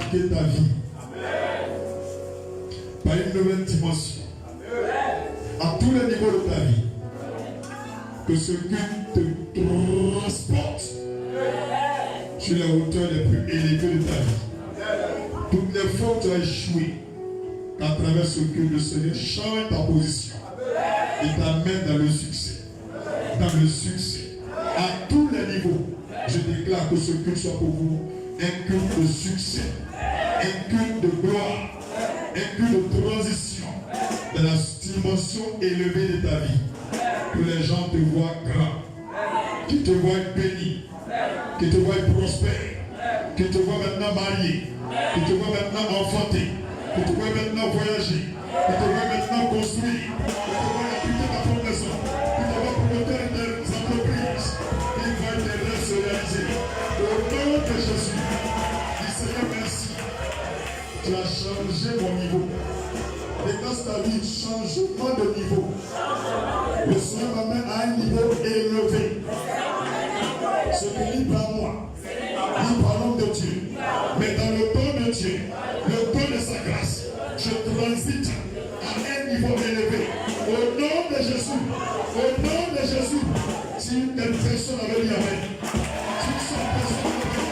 marquer ta vie par une nouvelle dimension à tous les niveaux de ta vie. Que ce culte te transporte sur les hauteurs les plus élevées de ta vie. Toutes les fois où tu as échoué, qu'à travers ce culte, le Seigneur change ta position et t'amène dans le succès. Dans le succès. À tous les niveaux, je déclare que ce culte soit pour vous un culte de succès, un culte de gloire, un culte de transition dans la dimension élevée de ta vie. Que les gens te voient grand, qu'ils te voient béni, qu'ils te voient prospère, qu'ils te voient maintenant marié, qu'ils te voient maintenant enfanté, qu'ils te voient maintenant voyager, qu'ils te voient maintenant construire, qu'ils te voient habiter ta propre maison, qu'ils te voient promoteur des entreprises, qu'ils voient tes rêves se réaliser. Au nom de Jésus, dis Seigneur merci, tu as changé mon niveau. Déclare ta vie, changement de niveau. Le Seigneur m'amène à un niveau élevé. Ce qui est libre à moi, libre à l'homme de Dieu. Mais dans le don de Dieu, le don de sa grâce, je transite à un niveau élevé. Au nom de Jésus, au nom de Jésus, si une personne avait dit Amen, si 100 personnes avaient dit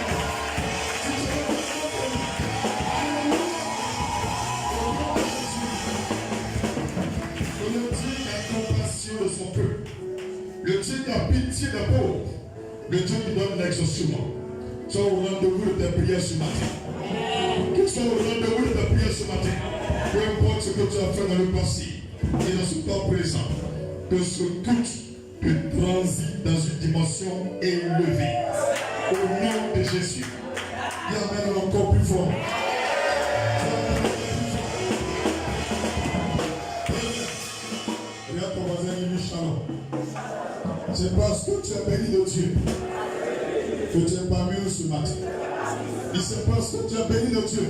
de son peuple, le Dieu qui a pitié des pauvres, le Dieu qui donne l'exaucement. Sois au rendez-vous de tes prières ce matin. Sois au rendez-vous de tes prières ce matin. Peu importe ce que tu as fait dans le passé et dans ce temps présent, que ce culte te transite dans une dimension élevée. Au nom de Jésus. Et amène encore plus fort. C'est parce que tu es béni de Dieu que tu es parmi nous ce matin. Et c'est parce que tu es béni de Dieu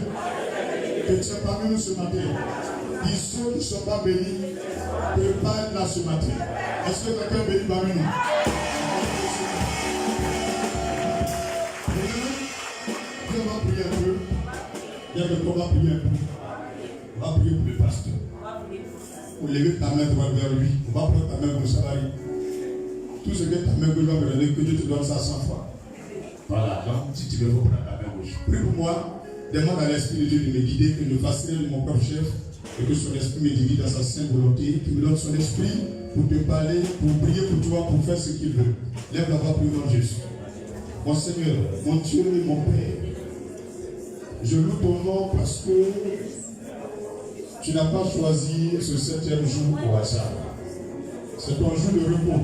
que tu es parmi nous ce matin. Et ceux qui ne sont pas bénis ne peuvent pas être là ce matin. Est-ce que quelqu'un est béni parmi nous? On va prier un peu. Bien que on va prier un peu. On va prier pour le pasteur. Pour lever ta main droite vers lui. On va prendre ta main pour salarié. Tout ce que ta main gauche va me donner, que Dieu te donne ça 100 fois. Voilà, donc si tu veux, prendre ta main gauche. Prie pour moi, demande à l'Esprit de Dieu de me guider, que ne fasse rien de mon propre chef, et que son esprit me divise dans sa sainte volonté, qu'il me donne son esprit pour te parler, pour prier pour toi, pour faire ce qu'il veut. Lève la voix pour le nom de Jésus. Mon Seigneur, mon Dieu et mon Père, je loue ton nom parce que tu n'as pas choisi ce 7e jour au hasard. C'est ton jour de repos.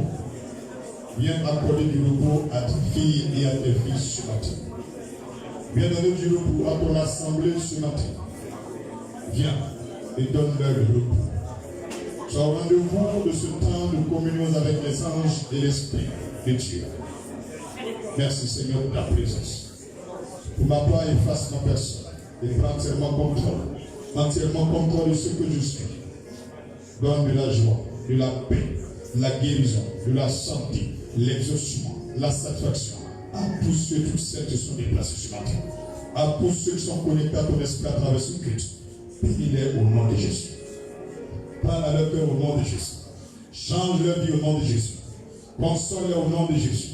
Viens accorder du repos à tes filles et à tes fils ce matin. Viens donner du repos à ton assemblée ce matin. Viens et donne-leur le repos. Sois au rendez-vous de ce temps de communion avec les anges et l'Esprit de Dieu. Merci Seigneur pour ta présence. Pour ma part, efface ma personne et prends entièrement contrôle de ce que je suis. Donne de la joie, de la paix, de la guérison, de la santé, l'exaucement, la satisfaction à tous ceux et toutes celles qui sont déplacés ce matin, à tous ceux qui sont connectés à ton esprit à travers ce culte. Bénis-les au nom de Jésus. Parle à leur cœur au nom de Jésus. Change leur vie au nom de Jésus. Console-les au nom de Jésus.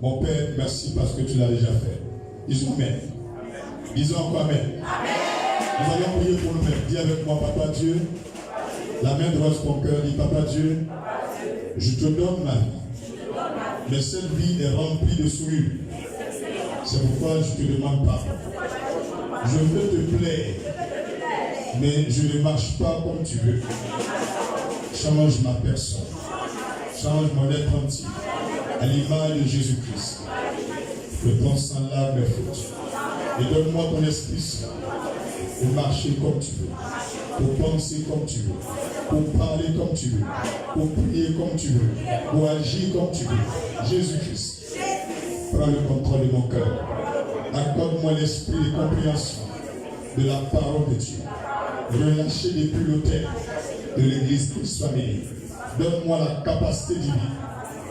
Mon Père, merci parce que tu l'as déjà fait. Disons Amen. Disons encore Amen. Nous allons prier pour nous-mêmes. Dis avec moi, Papa Dieu, la main droite sur ton cœur, dis Papa Dieu, je te donne ma vie. Mais cette vie est remplie de souillures. C'est pourquoi je ne te demande pas. Je veux te plaire, mais je ne marche pas comme tu veux. Change ma personne. Change mon être entier à l'image de Jésus-Christ. Que ton sang lave mes fautes. Et donne-moi ton esprit saint pour marcher comme tu veux, pour penser comme tu veux, pour parler comme tu veux, pour prier comme tu veux, pour agir comme tu veux. Jésus-Christ, prends le contrôle de mon cœur. Accorde-moi l'esprit de compréhension de la parole de Dieu. Relâché depuis l'autel de l'église Christ famille. Donne-moi la capacité divine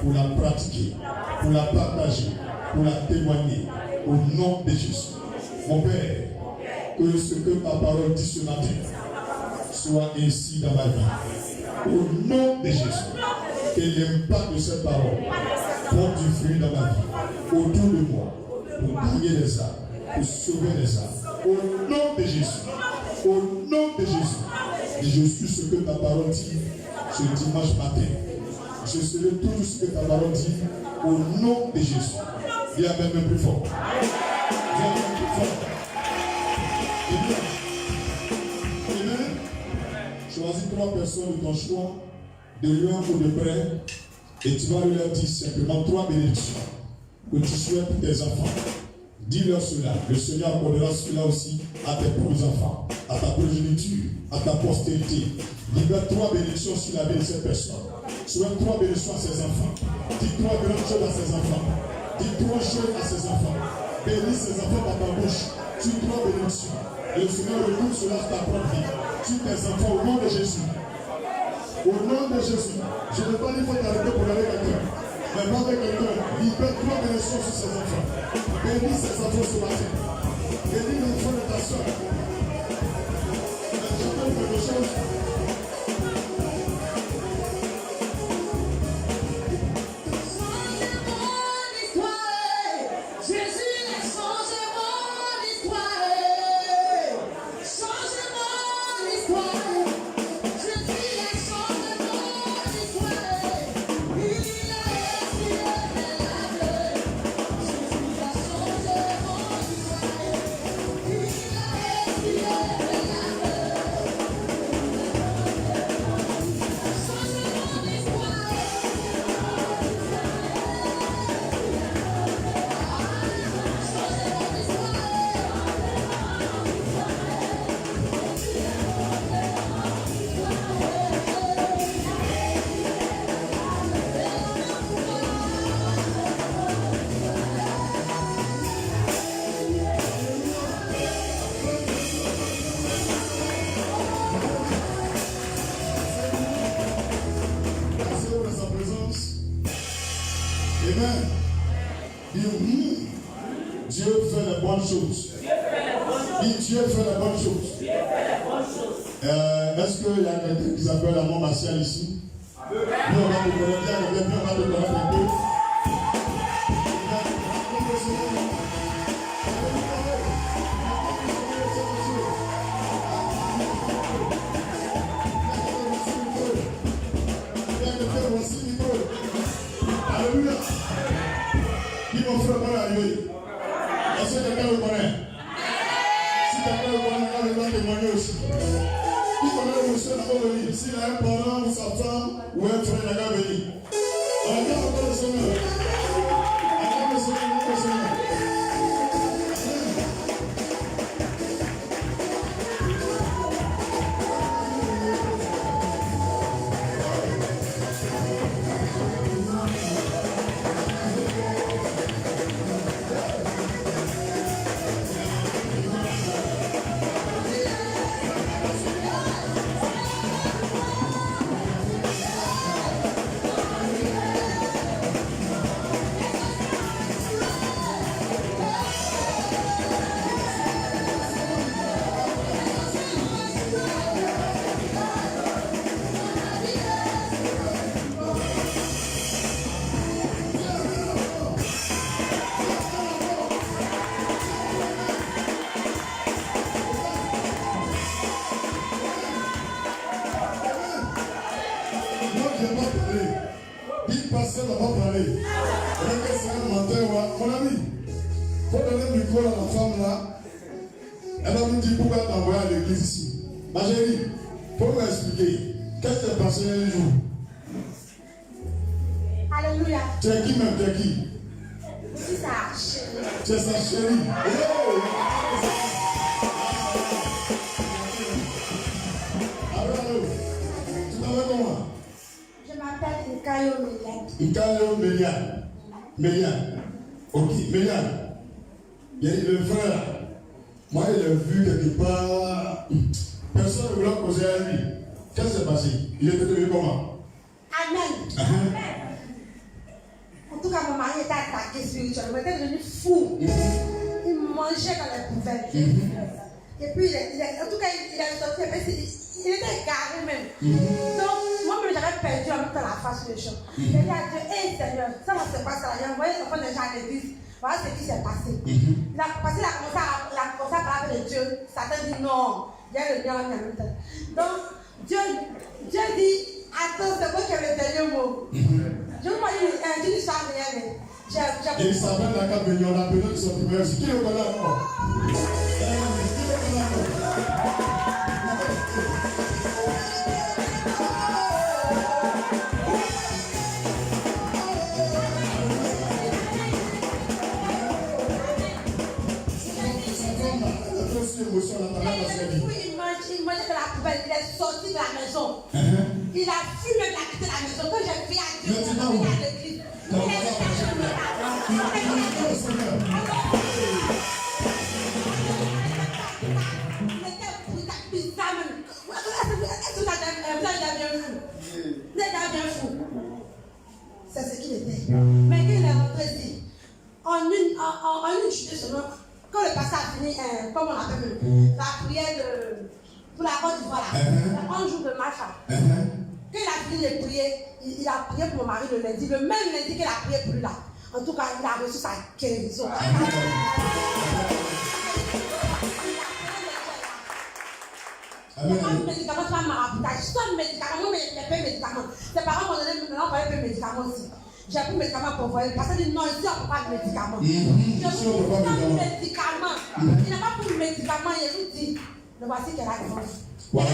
pour la pratiquer, pour la partager, pour la témoigner au nom de Jésus. Mon Père, Que ce que ta parole dit ce matin soit ainsi dans ma vie. Au nom de Jésus. Que l'impact de cette parole porte du fruit dans ma vie. Autour de moi. Pour gagner les âmes. Pour sauver les âmes. Au nom de Jésus. Au nom de Jésus. Et je suis ce que ta parole dit ce dimanche matin. Je serai tout ce que ta parole dit au nom de Jésus. Viens même plus fort. Viens même plus fort. Amen. Choisis 3 personnes de ton choix, de loin ou de près, et tu vas leur dire simplement 3 bénédictions que tu souhaites pour tes enfants. Dis-leur cela. Le Seigneur accordera cela aussi à tes propres enfants, à ta progéniture, à ta postérité. Libère 3 bénédictions sur la vie de cette personne. Souhaite 3 bénédictions à ses enfants. Dis 3 grandes choses à ses enfants. Dis 3 choses à ses enfants. Bénis ses enfants par ta bouche. Tu 3 bénédictions. Et le Seigneur recouvre cela sur ta propre vie. Tu tes enfants au nom de Jésus. Au nom de Jésus. Je ne veux pas dire qu'il faut t'arrêter pour aller quelqu'un. Mais pas avec quelqu'un. Libère 3 bénédictions sur ses enfants. Bénis ses enfants ce matin. Bénis l'enfant de ta soeur. J'appelle quelque chose. Dieu fait les bonnes choses. Dis Dieu fait les bonnes choses. Est-ce qu'il y a quelqu'un qui s'appelle Amon Martial ici? Oui, on va te connaître bien, on va te connaître un peu. Alléluia. Qui mon frère va arriver? Est-ce que quelqu'un le connaît? Si quelqu'un le connaît, il va témoigner aussi. Qui connaît le monsieur n'a pas venu? S'il a un parent ou sa femme ou un frère n'a pas venu. On a encore le Seigneur. Encore le Seigneur, encore le Seigneur. Mon ami, il faut donner du micro à la femme là. Elle va nous dire pourquoi elle t'a envoyé à l'église ici. Ma chérie, il faut vous expliquer. Qu'est-ce qui s'est passé un jour? Alléluia. Tu es qui même? Tu es qui? Je suis sa chérie. Tu es sa chérie. Allô. Tu t'appelles comment? Je m'appelle Nkayo Mélian. Nkayo Mélian. Mélian. Ok, Mélian. Il y a le frère. Moi, il l'a vu quelque part. Personne ne voulait causer à lui. Qu'est-ce qui s'est passé? Il était devenu comment? Amen. En tout cas, mon mari était attaqué spirituellement. Il était devenu fou. Il mangeait dans les poubelles. Et puis, en tout cas, il a sorti, il était égaré même. Donc, moi-même, j'avais perdu en même temps la face sur le champ. J'ai dit à Dieu, hé Seigneur, ça va se passer là. J'ai envoyé l'enfant des gens à l'église. Voilà ce qui s'est passé. Parce qu'il a commencé à parler de Dieu. Satan dit non. Il y a le bien en même temps. Donc, Dieu dit, attends, c'est moi qui ai le dernier mot. Je vous voyais une histoire de rien. Il s'appelle la cabine, on a besoin de son numéro. Qui le connaît encore? Il mangeait de la poubelle, il est sorti de la maison. Il a fui même la quitter la maison. Quand j'ai crié à Dieu, il a à l'église. Il était bizarre même. Est-ce que vous avez bien fou? C'est ce qu'il était. Mais quand il est rentré ici, en une chute seulement, quand le pasteur a fini, comme on appelle la prière pour la Côte d'Ivoire, 11 jours de marche. Quand il a fini de prier, il a prié pour mon mari le lundi. Le même lundi qu'il a prié pour lui là. En tout cas, il a reçu sa guérison. Un médicament, c'est pas maraboutage. Seul médicament, mais il n'y a pas de médicament. Ses parents m'ont donné maintenant un peu de médicaments aussi. J'ai pris médicament pour voir. Parce qu'il dit non, ici on ne peut pas de médicaments. Je vous dis un médicament. Il n'a pas pris de médicament, il nous dit. Le voici qu'elle a grandi. Voilà.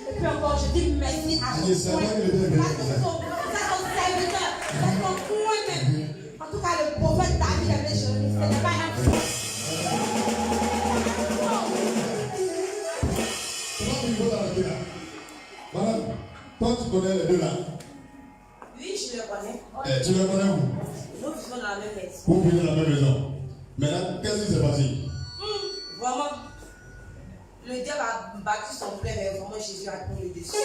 Et puis encore, je dis merci à son serviteur. En tout cas, le prophète David avait chez lui. Ce n'est pas un fou. Voilà. Toi, tu connais les deux là? Oui, je le connais. Tu le connais où? Nous vivons dans la même maison. Vous vivez dans la même maison. Maintenant, qu'est-ce qui s'est passé? Vraiment, le diable a battu son plein, mais vraiment Jésus a pris le dessus.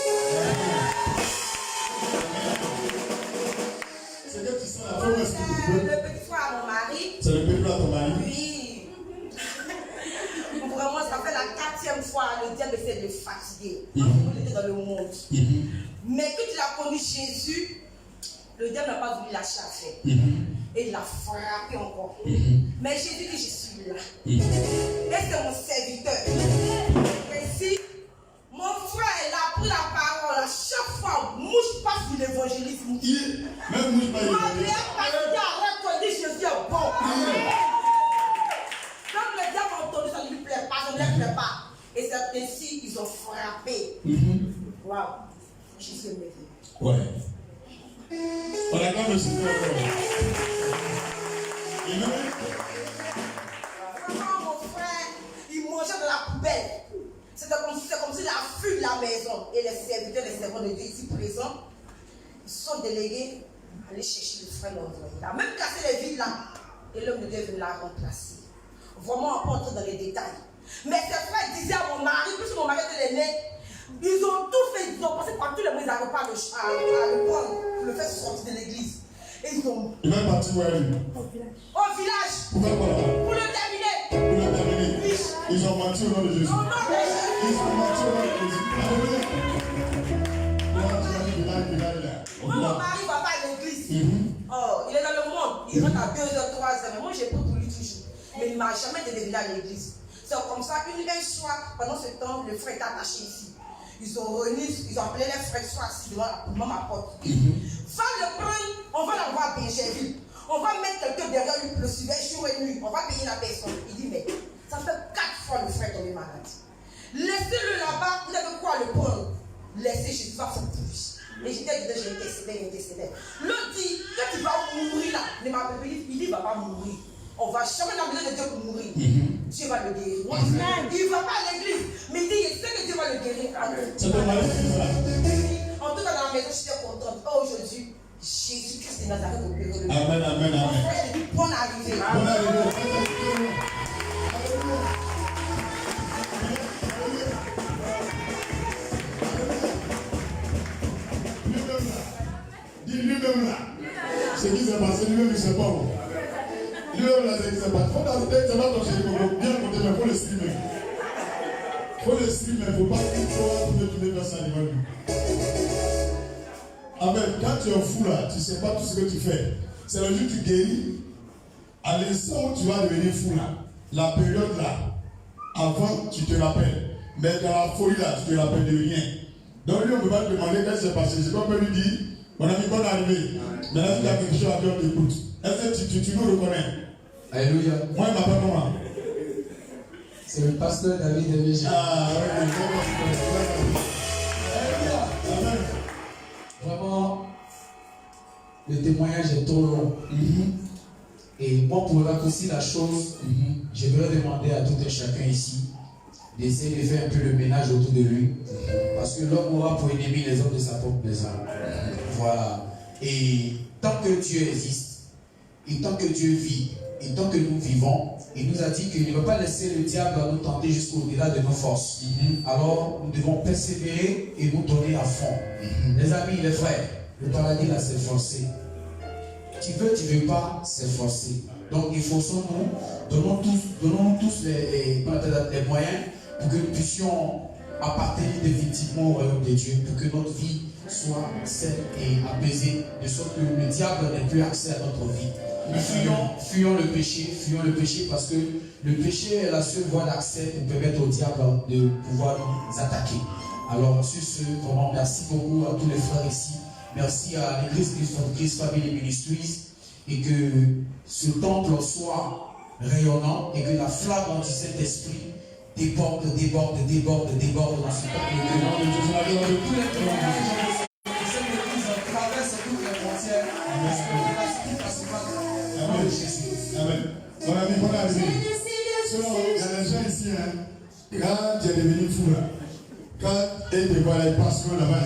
C'est que tu sens la promesse que tu peux. Le petit frère à mon mari. C'est le petit frère à ton mari? Oui. Vraiment, ça fait la 4e fois, le diable essaie de le fatiguer. Il était dans le monde. Mais quand il a connu Jésus, le diable n'a pas voulu lâcher l'affaire. Et il l'a frappé encore. Mais Jésus dit, je suis là. Et c'est mon serviteur. Et si mon frère, il a pris la parole, à chaque fois, mouche pas sur l'évangélisme. Même mouche pas sur l'évangélisme. Arrête, dit Jésus est bon. Comme le diable a entendu, ça ne lui plaît pas, ça ne lui plaît pas. Et c'est ainsi qu'ils ont frappé. Waouh. Jésus est merveilleux. Ouais. On a quand même aussi fait Vraiment, mon frère, il mangeait de la poubelle. C'était comme s'il a fui de la maison. Et les serviteurs, les servants de Dieu ici présents, ils sont délégués à aller chercher le frère l'envoyer. Il a même cassé les vides là. Et l'homme de Dieu est venu la remplacer. Vraiment, on peut entrer dans les détails. Mais ses frères disaient à mon mari, puisque mon mari était l'aîné, ils ont tout fait, ils ont passé par tous les mots, ils n'arrivent pas à le prendre pour le faire sortir de l'église. Et ils ont. Il est parti où elle est? Au village. Pour faire quoi là-bas? Pour le terminer. Pour le terminer. Oui. Ils ont menti au nom de Jésus. Au nom de Jésus. Ils ont menti au nom de Jésus. Alléluia. Moi, mon mari ne va pas à l'église. Oh, il est dans le monde. Il rentre à 2h, 3h. Mais moi, j'ai pris pour lui toujours. Mais il ne m'a jamais délégué à l'église. C'est comme ça qu'un soir, pendant ce temps, le frère est attaché ici. Ils ont réuni, ils ont appelé les frères, ils sont assis devant ma porte. Va le prendre, on va l'envoyer à Bégerville. On va mettre quelqu'un derrière lui, le suivre jour et nuit. On va payer la personne. Il dit, mais ça fait 4 fois le frère est tombé malade. Laissez-le là-bas, vous avez quoi le prendre? Laissez Jésus va faire plus. Et j'étais dedans, j'ai intercédé. L'autre dit, quand il va mourir là, il dit, il ne va pas mourir. On ne va jamais dans besoin de Dieu pour mourir. Dieu va le guérir. Il ne va pas à l'église, mais il dit, il sait que Dieu va le guérir. C'est ton mari qui dit ça. En tout cas, dans la maison, je suis contente. Aujourd'hui, Jésus-Christ de Nazareth au bureau de Dieu. Amen, amen, Mon amen. frère, je dis, bonne arrivée. Bonne arrivée. Dis lui-même là. Ce qui s'est passé, lui-même, il ne sait pas où. faut t'ajouter, tu vas ton chéri, bien monter, mais il faut le streamer. Il faut le streamer, il ne faut pas qu'une fois tu tourner vers ça devant lui. Amen. Quand tu es fou là, tu ne sais pas tout ce que tu fais. C'est le jour où tu guéris. À l'instant où tu vas devenir fou là, la période là, avant tu te rappelles. Mais dans la folie là, tu te rappelles de rien. Donc lui, on ne peut pas te demander qu'est-ce qui s'est passé. C'est comme on lui dit, on a mis bonne arrivée. Maintenant, il y a quelque chose à dire, on t'écoute. Est-ce que tu nous reconnais? Alléluia. Moi, il m'appelle comment? C'est le pasteur David Demégé. Ah, oui. Amen. Vraiment, le témoignage est trop long. Et moi, pour raccourcir la chose, je voudrais demander à tout un chacun ici d'essayer de faire un peu le ménage autour de lui. Parce que l'homme aura pour ennemi les hommes de sa propre maison. Voilà. Et tant que Dieu existe, et tant que Dieu vit, et tant que nous vivons, il nous a dit qu'il ne va pas laisser le diable nous tenter jusqu'au-delà de nos forces. Alors, nous devons persévérer et nous donner à fond. Les amis, les frères, le paradis là, c'est forcé. Tu veux pas, c'est forcé. Donc, il faut donnons tous les moyens pour que nous puissions appartenir définitivement au royaume de Dieu, pour que notre vie soit saine et apaisée, de sorte que le diable n'ait plus accès à notre vie. Fuyons le péché parce que le péché est la seule voie d'accès pour permettre au diable de pouvoir nous attaquer. Alors, sur ce, vraiment, merci beaucoup à tous les frères ici. Merci à l'église Christ Family Ministries et que ce temple soit rayonnant et que la flamme du Saint-Esprit déborde dans ce temple. Et que tous les témoignages de cette église traversent toutes les frontières parce que la suite à ce de Jésus. Amen. Mon ami, bonne arrivée. Selon il y a des gens ici, quand tu es devenu fou là, quand ils te voient les passions là-bas,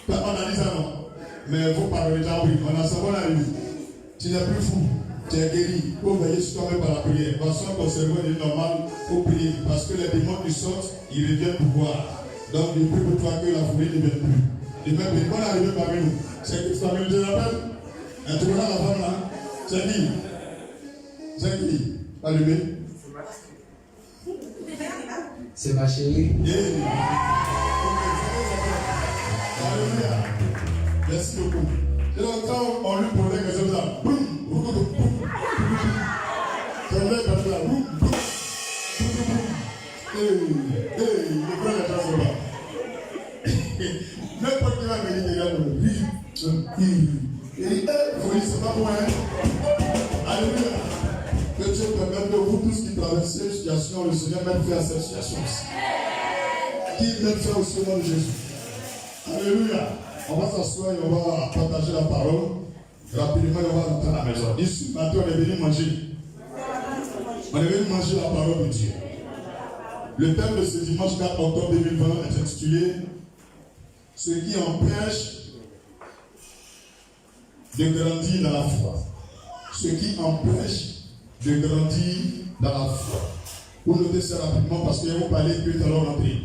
on a dit ça non. Mais il faut parler déjà, oui, on a sa bonne arrivée. Tu n'es plus fou, tu es guéri. Il faut veiller sur toi-même par la prière. Parce que ton cerveau est normal, il faut prier. Parce que les démons qui sortent, ils reviennent pour voir. Donc, il prie pour toi que la folie ne vienne plus. Et même une bonne arrivée parmi nous. C'est que famille te rappelle. Un tournant la femme là, c'est qui? C'est qui? Allumé. C'est ma chérie. Alléluia. Merci beaucoup. Et donc, quand on lui posait quelque chose là, boum, boum, boum, boum, boum. C'est vrai, parce que là, boum, boum, boum, boum. Le frère est dans ce bas. N'importe qui va venir, il regarde le riz. Il dit, folie, c'est pas moi, hein. Alléluia. Que Dieu permette de vous tous qui traversez cette situation, le Seigneur même fait à cette situation aussi. Qui même fait aussi au nom de Jésus. Alléluia. On va s'asseoir et on va partager la parole. Rapidement, on va rentrer à la maison. Ici, maintenant, on est venu manger. On est venu manger la parole de Dieu. Le thème de ce dimanche 4 octobre 2020 est intitulé Ce qui empêche de grandir dans la foi. Ce qui empêche de grandir dans la foi. Vous notez ça rapidement parce que vous parlez plus à l'heure rentrer.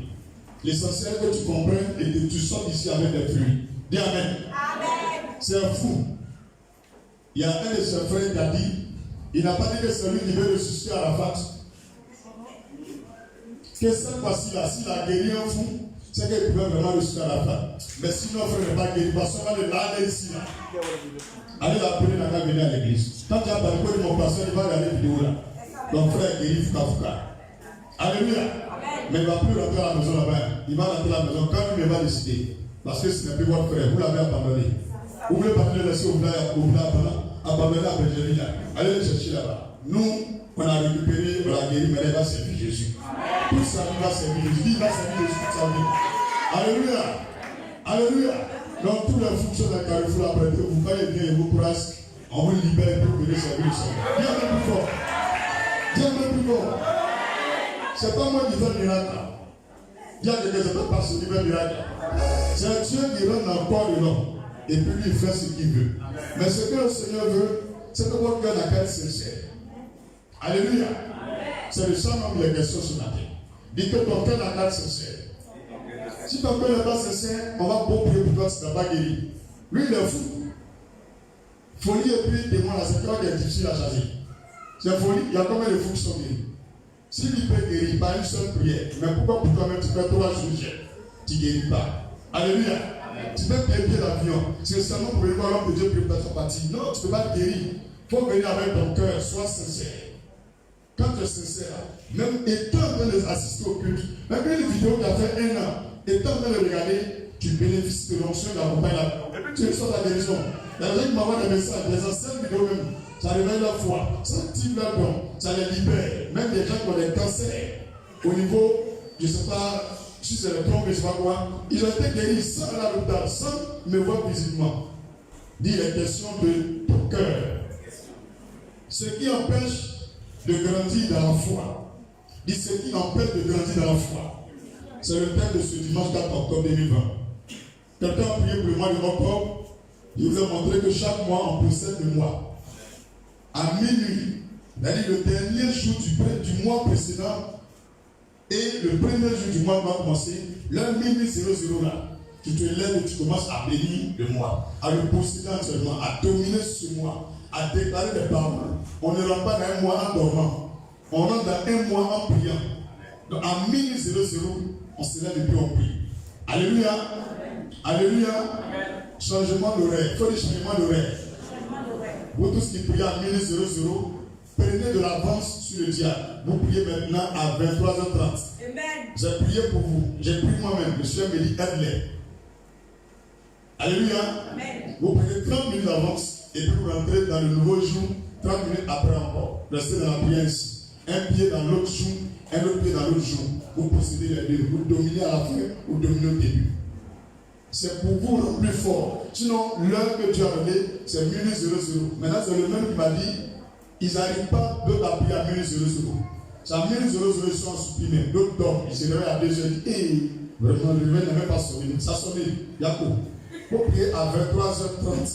L'essentiel que tu comprennes et que tu sortes ici avec des fruits. Dis Amen. Amen. C'est un fou. Il y a un de ses frères qui a dit, il n'a pas dit que c'est lui qui veut ressusciter à la face. Que cette fois-ci là, s'il a guéri un fou, c'est qu'il pouvait vraiment ressusciter à la face. Mais sinon, frère n'est pas guéri, parce qu'on va le laver ici là. Allez l'appeler, n'a qu'à venir à l'église. Quand tu as parlé de mon pasteur, il va regarder la vidéo là. Donc frère est guéri, fouka. Alléluia. Mais il ne va plus rentrer à la maison là-bas. Il va rentrer à la maison quand lui va décider. Parce que ce n'est plus votre frère, vous l'avez abandonné. Vous voulez pas le laisser au plat abandonné à Benjamin. Allez le chercher là-bas. Nous, on a récupéré, on l'a guéri, mais il va servir Jésus. Tout sa vie va servir Jésus. Il va servir Jésus toute sa vie. Alléluia. Alléluia. Donc tous les fonctions d'un carrefour après, vous voyez bien et vous presque, on vous libère pour venir servir le Seigneur. Viens un peu plus fort. Viens un peu plus fort. C'est pas moi qui fais le miracle. Il y a quelqu'un qui ne peut pas se faire le miracle. C'est Dieu qui rentre dans le corps de l'homme. Et puis lui, il fait ce qu'il veut. Mais ce que le Seigneur veut, c'est que votre cœur n'a qu'à être sincère. Alléluia. C'est de ça même les questions ce matin. Dis que ton cœur n'a qu'à être sincère. Si ton cœur n'est pas sincère, on va beaucoup prier pour toi si tu n'as pas guéri. Lui, il est fou. Folie et puis témoin, c'est toi qui est difficile à chasser. C'est folie. Il y a combien de fous qui sont guéris? S'il peut guérir par une seule prière, mais pourquoi pour toi-même tu fais 3 jours, tu ne guéris pas? Alléluia. Amen. Tu peux payer l'avion. C'est seulement pour venir voir l'homme de Dieu pour ta partie. Non, tu ne peux pas te guérir. Il faut venir avec ton cœur, sois sincère. Quand tu es sincère, même étant en train d'assister au culte, même une vidéo qui a fait 1 an, étant en train de regarder, tu bénéficies de l'onction de la montagne. Et puis tu reçois la guérison. Il y a des gens qui m'envoient des messages, des anciennes vidéos même. Ça réveille leur foi, ça active leur don, ça les libère. Même des gens qui ont des cancers au niveau, je ne sais pas si c'est le tronc, je ne sais pas quoi, ils ont été guéris sans la l'hôpital, sans me voir physiquement. Dis les questions de ton cœur. Ce qui empêche de grandir dans la foi. Dis ce qui empêche de grandir dans la foi. C'est le thème de ce dimanche 4 octobre 2020. Quelqu'un a prié pour le mois de octobre. Il vous a montré que chaque mois on possède le mois. À minuit, c'est-à-dire le dernier jour du mois précédent et le premier jour du mois va commencer, l'heure minuit 00 là, tu te lèves et tu commences à bénir le mois, à le posséder entièrement, à dominer ce mois, à déclarer des paroles. On ne rentre pas dans un mois en dormant, on rentre dans un mois en priant. Donc à minuit 00, on se lève et puis on prie. Alléluia. Alléluia. Changement d'horaire. Il faut des changements d'horaire. Vous tous qui priez à minuit 00, prenez de l'avance sur le diable. Vous priez maintenant à 23h30. Amen. J'ai prié pour vous. J'ai prié moi-même. Le Seigneur me dit aide-les. Alléluia. Amen. Vous prenez 30 minutes d'avance et puis vous rentrez dans le nouveau jour 30 minutes après encore. Restez dans la prière ici. Un pied dans l'autre jour, un autre pied dans l'autre jour. Vous possédez les deux. Vous dominez à la fin, vous dominez au début. C'est pour vous le plus fort. Sinon, l'heure que tu as donné, c'est minuit 00. Maintenant, c'est le même qui m'a dit, ils n'arrivent pas d'autres à prier à minuit 00. C'est à minuit 00, ils sont supprimés. D'autres dorment. Ils se réveillent à 2h. Et vraiment, le réveil n'avait pas sonné. Ça sonnait. Yacoub. Il faut prier à 23h30.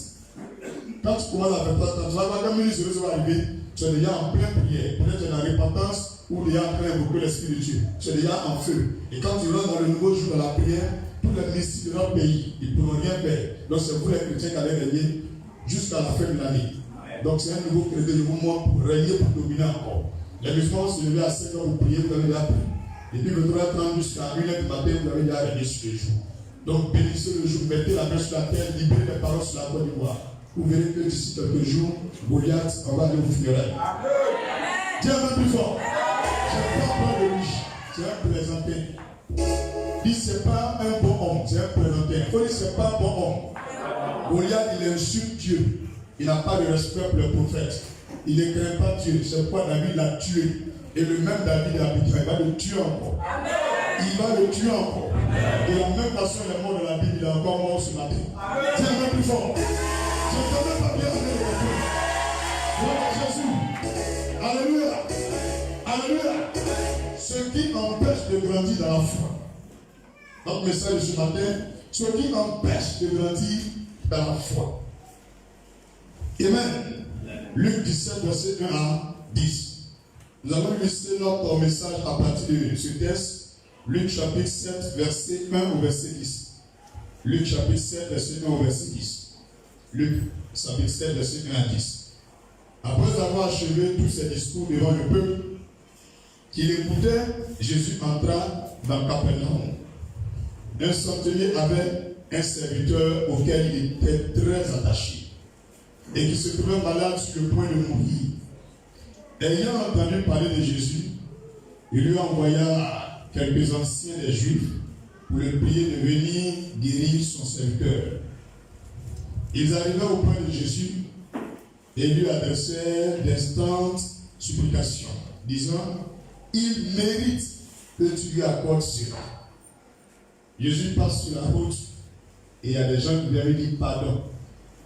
Quand tu commences à 23h30, tu vas voir quand minuit 00 va arriver, tu es déjà en pleine prière. Peut-être tu es dans la repentance ou déjà en train d'invoquer l'Esprit de Dieu. Tu es déjà en feu. Et quand tu rentres dans le nouveau jour de la prière, tous les mystiques de notre pays, ils ne pourront rien faire. Donc c'est vous les chrétiens qui allez régner jusqu'à la fin de l'année. Donc c'est un nouveau crédit de moment pour régner, pour dominer encore. Les musulmans se lever à 5h pour prier, vous avez déjà prié. Et puis le 3h30 jusqu'à 1h du matin, vous avez déjà régné sur les jours. Donc bénissez le jour, mettez la main sur la terre, libérez les paroles sur la Côte d'Ivoire. Vous verrez que d'ici quelques jours, Goliath, on va aller au funérailles. Dis un peu plus fort. Je ne parle pas de lui, c'est un plaisantin. Dis c'est pas un bon homme, c'est un plaisantin. Il faut dire c'est pas un bon homme. Goliath, il insulte Dieu. Il n'a pas de respect pour le prophète. Il ne craint pas Dieu. C'est pourquoi David l'a tué. Et le même David habitera. Il va le tuer encore. Amen. Il va le tuer encore. Amen. De la même façon, il est mort de la Bible, il est encore mort ce matin. Dis un peu plus fort. Je ne connais pas bien avec le retour. Gloire à Jésus. Alléluia. Alléluia. Ce qui empêche de grandir dans la foi. Notre message de ce matin, ce qui empêche de grandir dans la foi. Amen. Luc 17, verset 1 à 10. Nous allons illustrer notre message à partir de ce texte. Luc chapitre 7, verset 1 au verset 10. Luc chapitre 7, verset 1 au verset 10. Luc chapitre 7, verset 1 à 10. Après avoir achevé tous ses discours devant le peuple qui l'écoutait, Jésus entra dans Capernaum. Un centenier avait un serviteur auquel il était très attaché et qui se trouvait malade sur le point de mourir. Ayant entendu parler de Jésus, il lui envoya quelques anciens des Juifs pour le prier de venir guérir son serviteur. Ils arrivèrent au point de Jésus et lui adressèrent d'instantes supplications, disant, il mérite que tu lui accordes cela. Jésus passe sur la route et il y a des gens qui lui avaient dit pardon.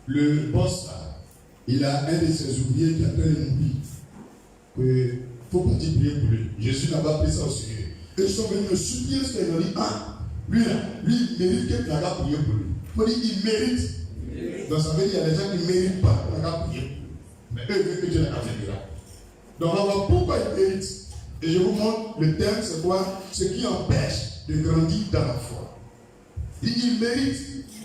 Le boss là, il a un de ses ouvriers qui a fait une oubli. Il faut partir prier pour lui. Jésus n'a pas pris ça au sérieux. Et ils sont venus me supplier ce qu'ils ont dit. Ah, lui là, lui il mérite que tu n'as pas prié pour lui. Il faut dire il mérite. Donc ça veut dire qu'il y a des gens qui ne méritent pas que tu n'as pas prié pour lui. Mais eux veulent que Dieu n'a pas fait là. Donc on va voir pourquoi il mérite. Et je vous montre le terme, c'est quoi? Ce qui empêche de grandir dans la foi. Il mérite.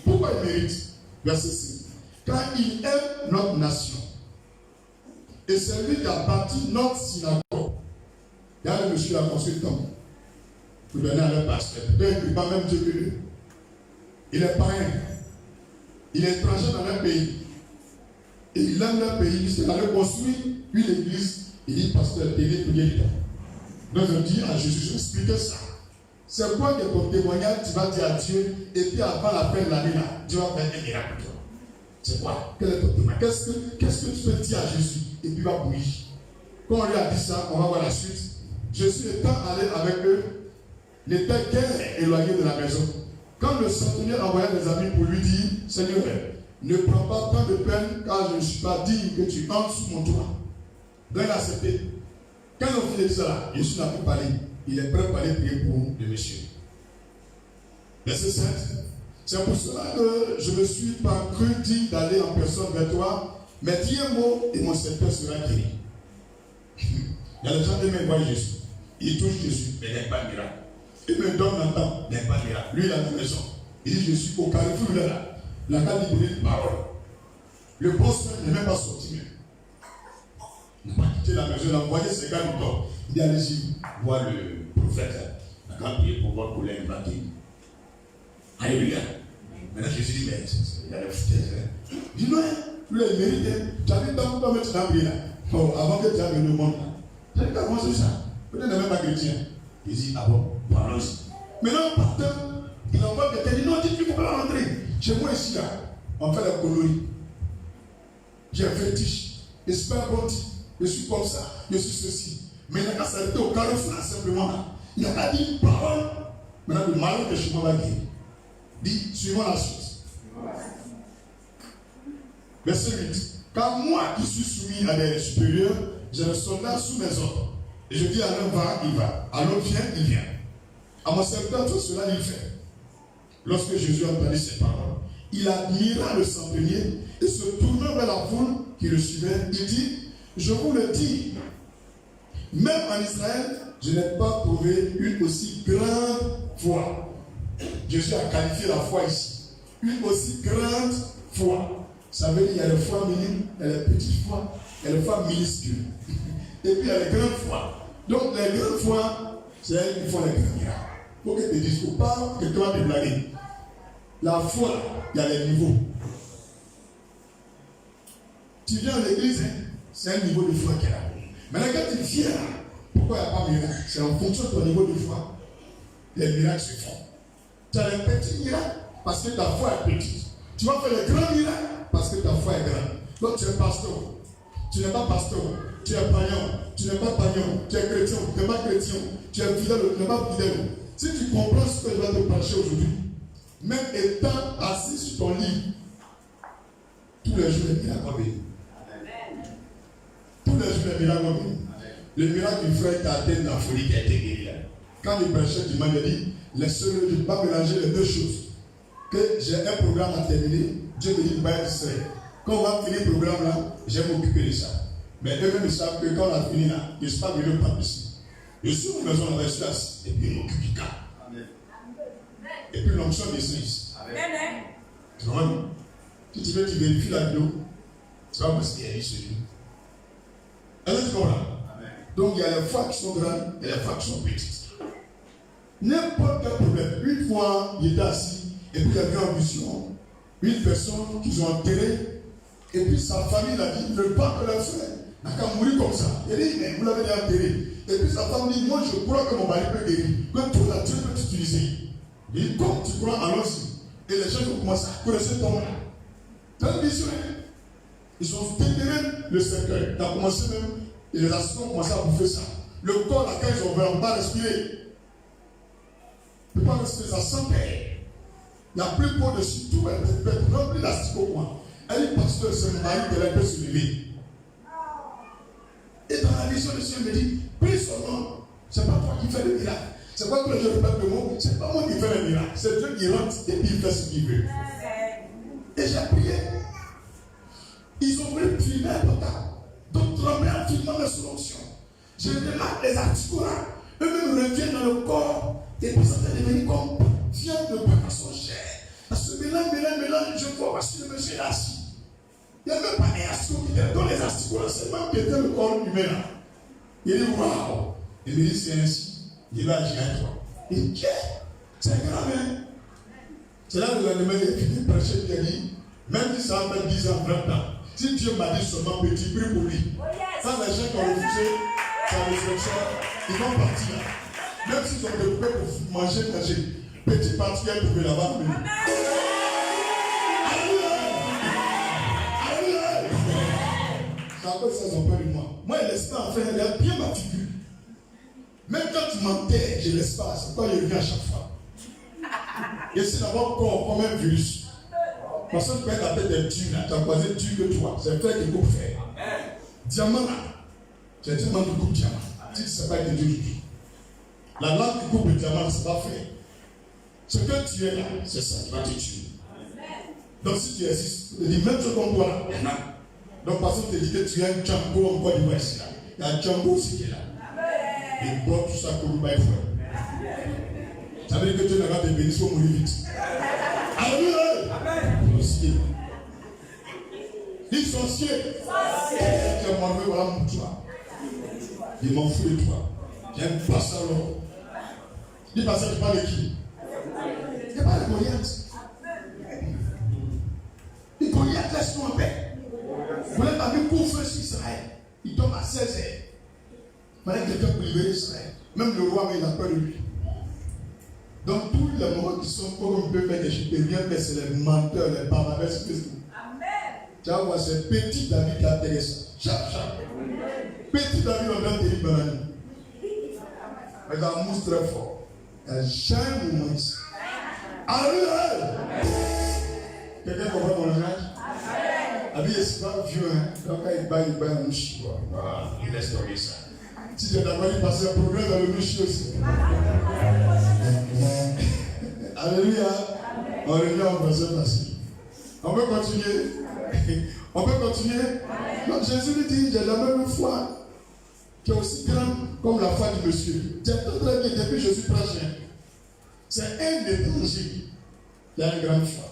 Pourquoi il mérite? Verset 6. Car il aime notre nation Et c'est lui qui a bâti notre synagogue. Il y a un monsieur qui a construit le temple pour donner à leur pasteur. Peut-être qu'il ne pas même Dieu que lui. Il est païen. Il est étranger dans leur pays. Et il aime leur pays. Il allait construire une église. Il dit, pasteur, il est prié dedans. Donc je dis à Jésus, je explique ça. C'est quoi que ton témoignage, tu vas dire à Dieu, et puis avant la fin de l'année, là, Dieu va faire un miracle pour toi. C'est quoi? Quel est ton témoignage? Qu'est-ce que tu peux dire à Jésus? Et puis il va bouillir. Quand on lui a dit ça, on va voir la suite. Jésus étant allé avec eux, n'était qu'un éloigné de la maison. Quand le centenier envoya des amis pour lui dire, Seigneur, ne prends pas tant de peine, car je ne suis pas digne que tu entres sous mon toit. Donc il a accepté. Quand on finit de cela, Jésus n'a plus parlé. Il est prêt pour aller prier pour le monsieur. Verset 7. C'est pour cela que je me suis pas cru digne d'aller en personne vers toi, mais dis un mot et mon secteur sera guéri. Il y a des gens qui aiment voir Jésus. Ils touchent Jésus, mais il n'y a pas de miracle. Il me donne un temps, il n'y a pas de miracle. Lui, il a une maison. Il dit, je suis au carrefour, il est là. La carte dit une parole. Le boss n'est même pas sorti. Il n'a pas quitté la maison, il a envoyé ses gars du corps. Il dit, allez-y, voir le prophète. Il a prié pour votre collègue, il va dire. Alléluia. Maintenant, Jésus dit, mais il y a des foutaises. Il dit, non, lui, il mérite. Tu as vu tant de temps prier là. Oh, avant que tu aies venu au monde. Tu as dit, comment c'est ça? Peut-être qu'il n'est même pas chrétien. Il dit, ah bon, parlons-y. Maintenant, pasteur, il envoie quelqu'un, il dit, non, il ne faut pas rentrer. Chez moi ici, là, on fait la colonie. J'ai un fétiche. Je ne suis pas un bon type. Je suis comme ça. Je suis ceci. Mais il n'a qu'à s'arrêter au carrefour, là, simplement. Là. Il n'a qu'à dire une parole. Maintenant, le malheur que chez moi va guérir. Dit, suivons la suite. Verset 8. Car moi qui suis soumis à des supérieurs, j'ai le soldat sous mes ordres. Et je dis à l'un va, il va. À l'autre vient, il vient. À mon serviteur, tout cela, il fait. Lorsque Jésus entendit ces paroles, il admira le centenier et se tournant vers la foule qui le suivait, il dit, je vous le dis, même en Israël, je n'ai pas trouvé une aussi grande foi. Jésus a qualifié la foi ici. Une aussi grande foi. Ça veut dire qu'il y a les foi minimes, il y a les petites foi, il y a les foi minuscules. Et puis il y a les grandes foi. Donc les grandes foi, c'est elles qui font les grands miracles. Pour que tu ne dises pas que tu vas te blaguer. La foi, il y a les niveaux. Tu viens à l'église, hein, c'est un niveau de foi qu'il y a là. Maintenant quand tu viens là, pourquoi il n'y a pas de miracle? C'est en fonction de ton niveau de foi. Les miracles se font. Tu as les petits miracles parce que ta foi est petite. Tu vas faire les grands miracles parce que ta foi est grande. Donc tu es pasteur. Tu n'es pas pasteur. Tu es païen. Tu n'es pas païen. Tu es chrétien. Tu n'es pas chrétien. Tu es fidèle. Tu n'es pas fidèle. Si tu comprends ce que je vais te prêcher aujourd'hui, même étant assis sur ton lit, tous les jours les miracles vont venir. Tous les jours les miracles vont venir. Le miracle du frère Taten dans la folie qui a été guéri là. Quand il prêchait, il m'a dit, laissez-le, je ne vais pas mélanger les deux choses. Que j'ai un programme à terminer, Dieu me dit, va être distrait. Quand on va finir le programme là, je vais m'occuper de ça. Mais eux-mêmes savent que quand on a fini là, je ne suis pas venu prendre ici. Je suis à la maison dans l'espace, et puis je m'occupe du cas. Et puis l'onction des saints. Tu vois, si tu veux, tu vérifies la vidéo, tu vas voir ce qu'il y a dit sur lui. Est-ce que tu comprends? Donc il y a les fois qui sont grandes et les fois qui sont petites. N'importe quel problème. Une fois, il était assis, et puis il y avait en vision une personne qu'ils ont enterrée, et puis sa famille l'a dit, ne pas que leur frère n'a qu'à mourir comme ça. Il a dit, mais vous l'avez déjà enterré. Et puis sa femme dit, moi je crois que mon mari peut guérir, que tout la Dieu peut t'utiliser. Il dit, comme tu crois, allons-y. Et les gens ont commencé à connaître ton nom. Tu as une vision. Ils ont déterré le cercueil. Tu as commencé même, et les assistants ont commencé à bouffer ça. Le corps, laquelle ils ont ouvert, on ne peut pas respirer. On ne peut pas respirer, ça sent père. Il n'y a plus de dessus, tout est rempli d'astic au coin. Elle dit, pasteur, c'est mon mari qui peut se lever. Et dans la vision, le Seigneur me dit, prie son nom. Ce n'est pas toi qui fais le miracle. C'est pas que je répète le mot, c'est pas moi qui fais le miracle. C'est Dieu qui rentre et puis il fait ce qu'il veut. Et j'ai prié. Ils ont voulu filmer un portable. Donc trembler en filmant mes solutions. Je regarde les articulats. Eux-mêmes reviennent dans le corps. Et puis ça fait devenir comme viande de pain à son chair. À ce mélange, je vois, voici le monsieur est assis. Il n'y a même pas un asticot qui est dans les asticots, c'est pensais même que c'était le corps humain là. Il dit waouh. Il me dit c'est ainsi. Il va agir à toi. Il dit c'est grave, hein. C'est là que le lendemain, il a fini de prêcher, il a dit, même si ça a fait 10 ans, 20 ans, si Dieu m'a dit seulement petit, prie pour lui. Quand les gens qui ont refusé sa résurrection, ils vont partir là. Même s'ils ont découpé pour manger, petit parti, ils trouvé là-bas. Alléluia! C'est à cause de ça qu'ils ont peur de moi. Moi, il laisse pas en faire, il a bien ma figure. Même quand tu m'enterres, je laisse pas. C'est pourquoi il revient à chaque fois. Et c'est d'abord comme un virus. Parce que tu peux être la tête d'un Dieu là, tu as croisé Dieu que toi. C'est frère qui coupe fer. Diamant là, c'est diamant qui coupe diamant. Si tu ne sais pas que Dieu qui la lame qui coupe le diamant, c'est pas fait. Ce que tu es là, c'est ça qui va te tuer. Donc si tu existes, tu te dis même ce qu'on voit là, il y en a. Donc parce que tu te dis que tu es un Django en Côte d'Ivoire ici là. Il y a un Django aussi qui est là. Et bon, tout ça pour nous bailler frère. Ça veut dire que Dieu n'a pas de bénédiction pour mourir vite. Alléluia! Sorcier. Dis sorcier. Tu es mon voilà mon toi. Je m'en fous de toi. J'aime pas ça alors. Dis pas ça, tu parles de qui? Tu parles de Goliath. Et Goliath, laisse-nous en paix. Goliath a mis coup feu sur Israël. Il tombe à 16 heures. Il fallait quelqu'un pour libérer Israël. Même le roi, mais il a peur de lui. Donc tous les moments qui sont comme on peut faire des choses, bien faire, c'est les menteurs, les bavards, c'est tout. Amen. Tu vas voir, c'est petit David qui a intéressant. Chaque. Petit David, on a des bananes. Mais il a un mousse très fort. Il n'y a jamais un moment ici. Alléluia. Quelqu'un comprend mon langage? Amen. Il n'est pas vieux, hein. Donc quand il bat un mouche. Voilà, il laisse tomber ça. Si tu as d'abord passé un problème dans le mouche aussi. Alléluia. On revient en verset facile. On peut continuer. On peut continuer. Donc Jésus lui dit, j'ai la même foi qui est aussi grande comme la foi du monsieur. C'est tout très bien depuis Jésus prêche. C'est un étranger qui a une grande foi.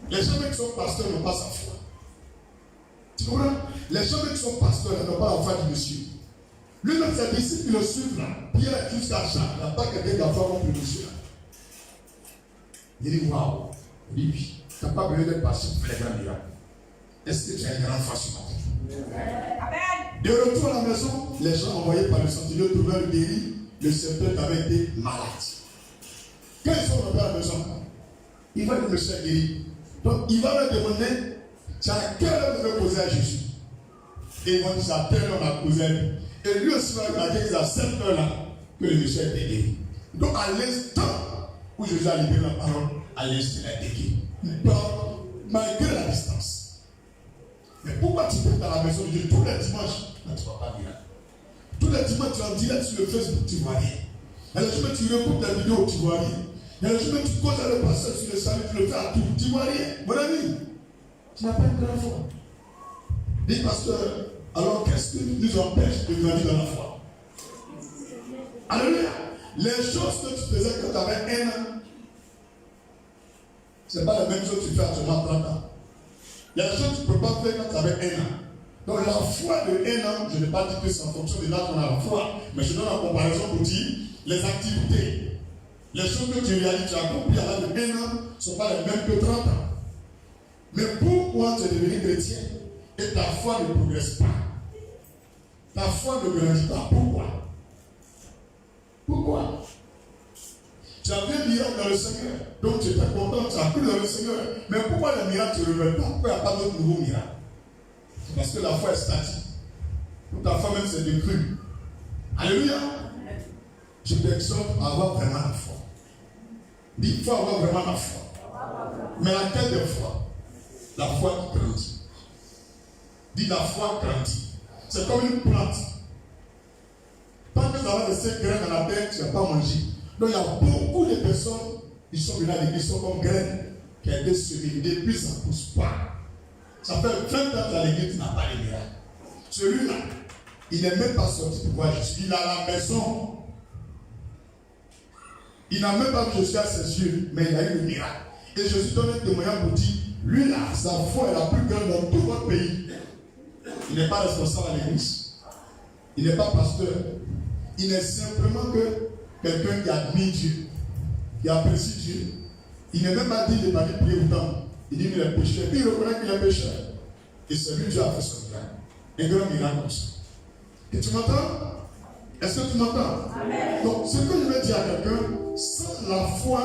Les gens qui sont pasteurs n'ont pas sa foi. Tu comprends? Les gens qui sont pasteurs n'ont pas la foi du monsieur. Lui-même, ses disciples le suivent là. Pierre jusqu'à Jacques. Il n'y a pas quelqu'un qui a foi comme le monsieur là. Il dit waouh, il dit oui, tu n'as pas besoin de passer pour les grands miracles. Est-ce que tu as une grande foi sur ma tête? De retour à la maison, les gens envoyés par le sentinelle trouvaient le guéri, le serpent avait été malade. Quand ils sont rentrés à la maison, il va dire monsieur guéri. Donc il va leur demander, c'est à quelle heure vous avez posé à Jésus? Et ils vont dire, c'est à telle heure on a posé à lui. Et lui aussi va regarder, c'est à cette heure-là que le monsieur a été guéri. Donc à l'instant où Jésus a libéré la parole, à l'instant il a été guéri. Il parle malgré la distance. Mais pourquoi tu peux dans la maison de Dieu tous les dimanches? Là, tu ne vas pas dire. Tous les dimanches, tu es en direct sur le Facebook, tu ne vois rien. Il y a les jours où tu recoupes ta vidéo, tu ne vois rien. Il y a les jours où tu causes avec le pasteur sur le salut, tu le fais à tout, tu ne vois rien. Mon ami, tu n'as pas une grande foi. Dis, pasteur, alors qu'est-ce qui nous empêche de grandir dans la foi? Alléluia. Les choses que tu faisais quand tu avais 1 an, ce n'est pas la même chose que tu fais actuellement 30 ans. Il y a des choses que tu ne peux pas faire quand tu avais 1 an. Donc la foi de 1 an, je n'ai pas dit que c'est en fonction de l'âge qu'on a la foi, mais je donne la comparaison pour dire les activités, les choses que tu réalises, tu as accompli à l'âge de 1 an, ne sont pas les mêmes que 30 ans. Mais pourquoi tu es devenu chrétien et ta foi ne progresse pas? Ta foi ne grandit pas. Pourquoi? Pourquoi? Tu as vu un miracle dans le Seigneur, donc tu étais content, tu as cru dans le Seigneur. Mais pourquoi le miracle ne te révèle pas? Pourquoi il n'y a pas d'autre nouveau miracle? C'est parce que la foi est statique. Pour ta foi même, c'est de cru. Alléluia. Je t'exhorte à avoir vraiment la foi. Dis, il faut avoir vraiment la foi. Mais laquelle de foi? La foi qui grandit. Dis, la foi grandit. C'est comme une plante. Tant que ça va rester graine dans la terre, tu ne vas pas manger. Donc il y a beaucoup de personnes qui sont venues à l'église, qui sont comme graines, qui ont été semées, depuis ça ne pousse pas. Ça fait 20 ans à l'église, tu n'as pas de miracle. Celui-là, il n'est même pas sorti pour voir Jésus. Il est à la maison. Il n'a même pas vu Jésus à ses yeux, mais il a eu le miracle. Et Jésus donne un témoignage pour dire, lui là, sa foi est la plus grande dans tout votre pays. Il n'est pas responsable à l'église. Il n'est pas pasteur. Il est simplement que quelqu'un qui admire Dieu, qui apprécie Dieu. Il n'est même pas dit de parler prier autant. Il dit qu'il est pécheur. Puis il reconnaît qu'il est pécheur. Et c'est lui Dieu a fait son miracle. Un grand miracle comme ça. Et tu m'entends? Est-ce que tu m'entends? Amen. Donc, ce que je veux dire à quelqu'un, sans la foi,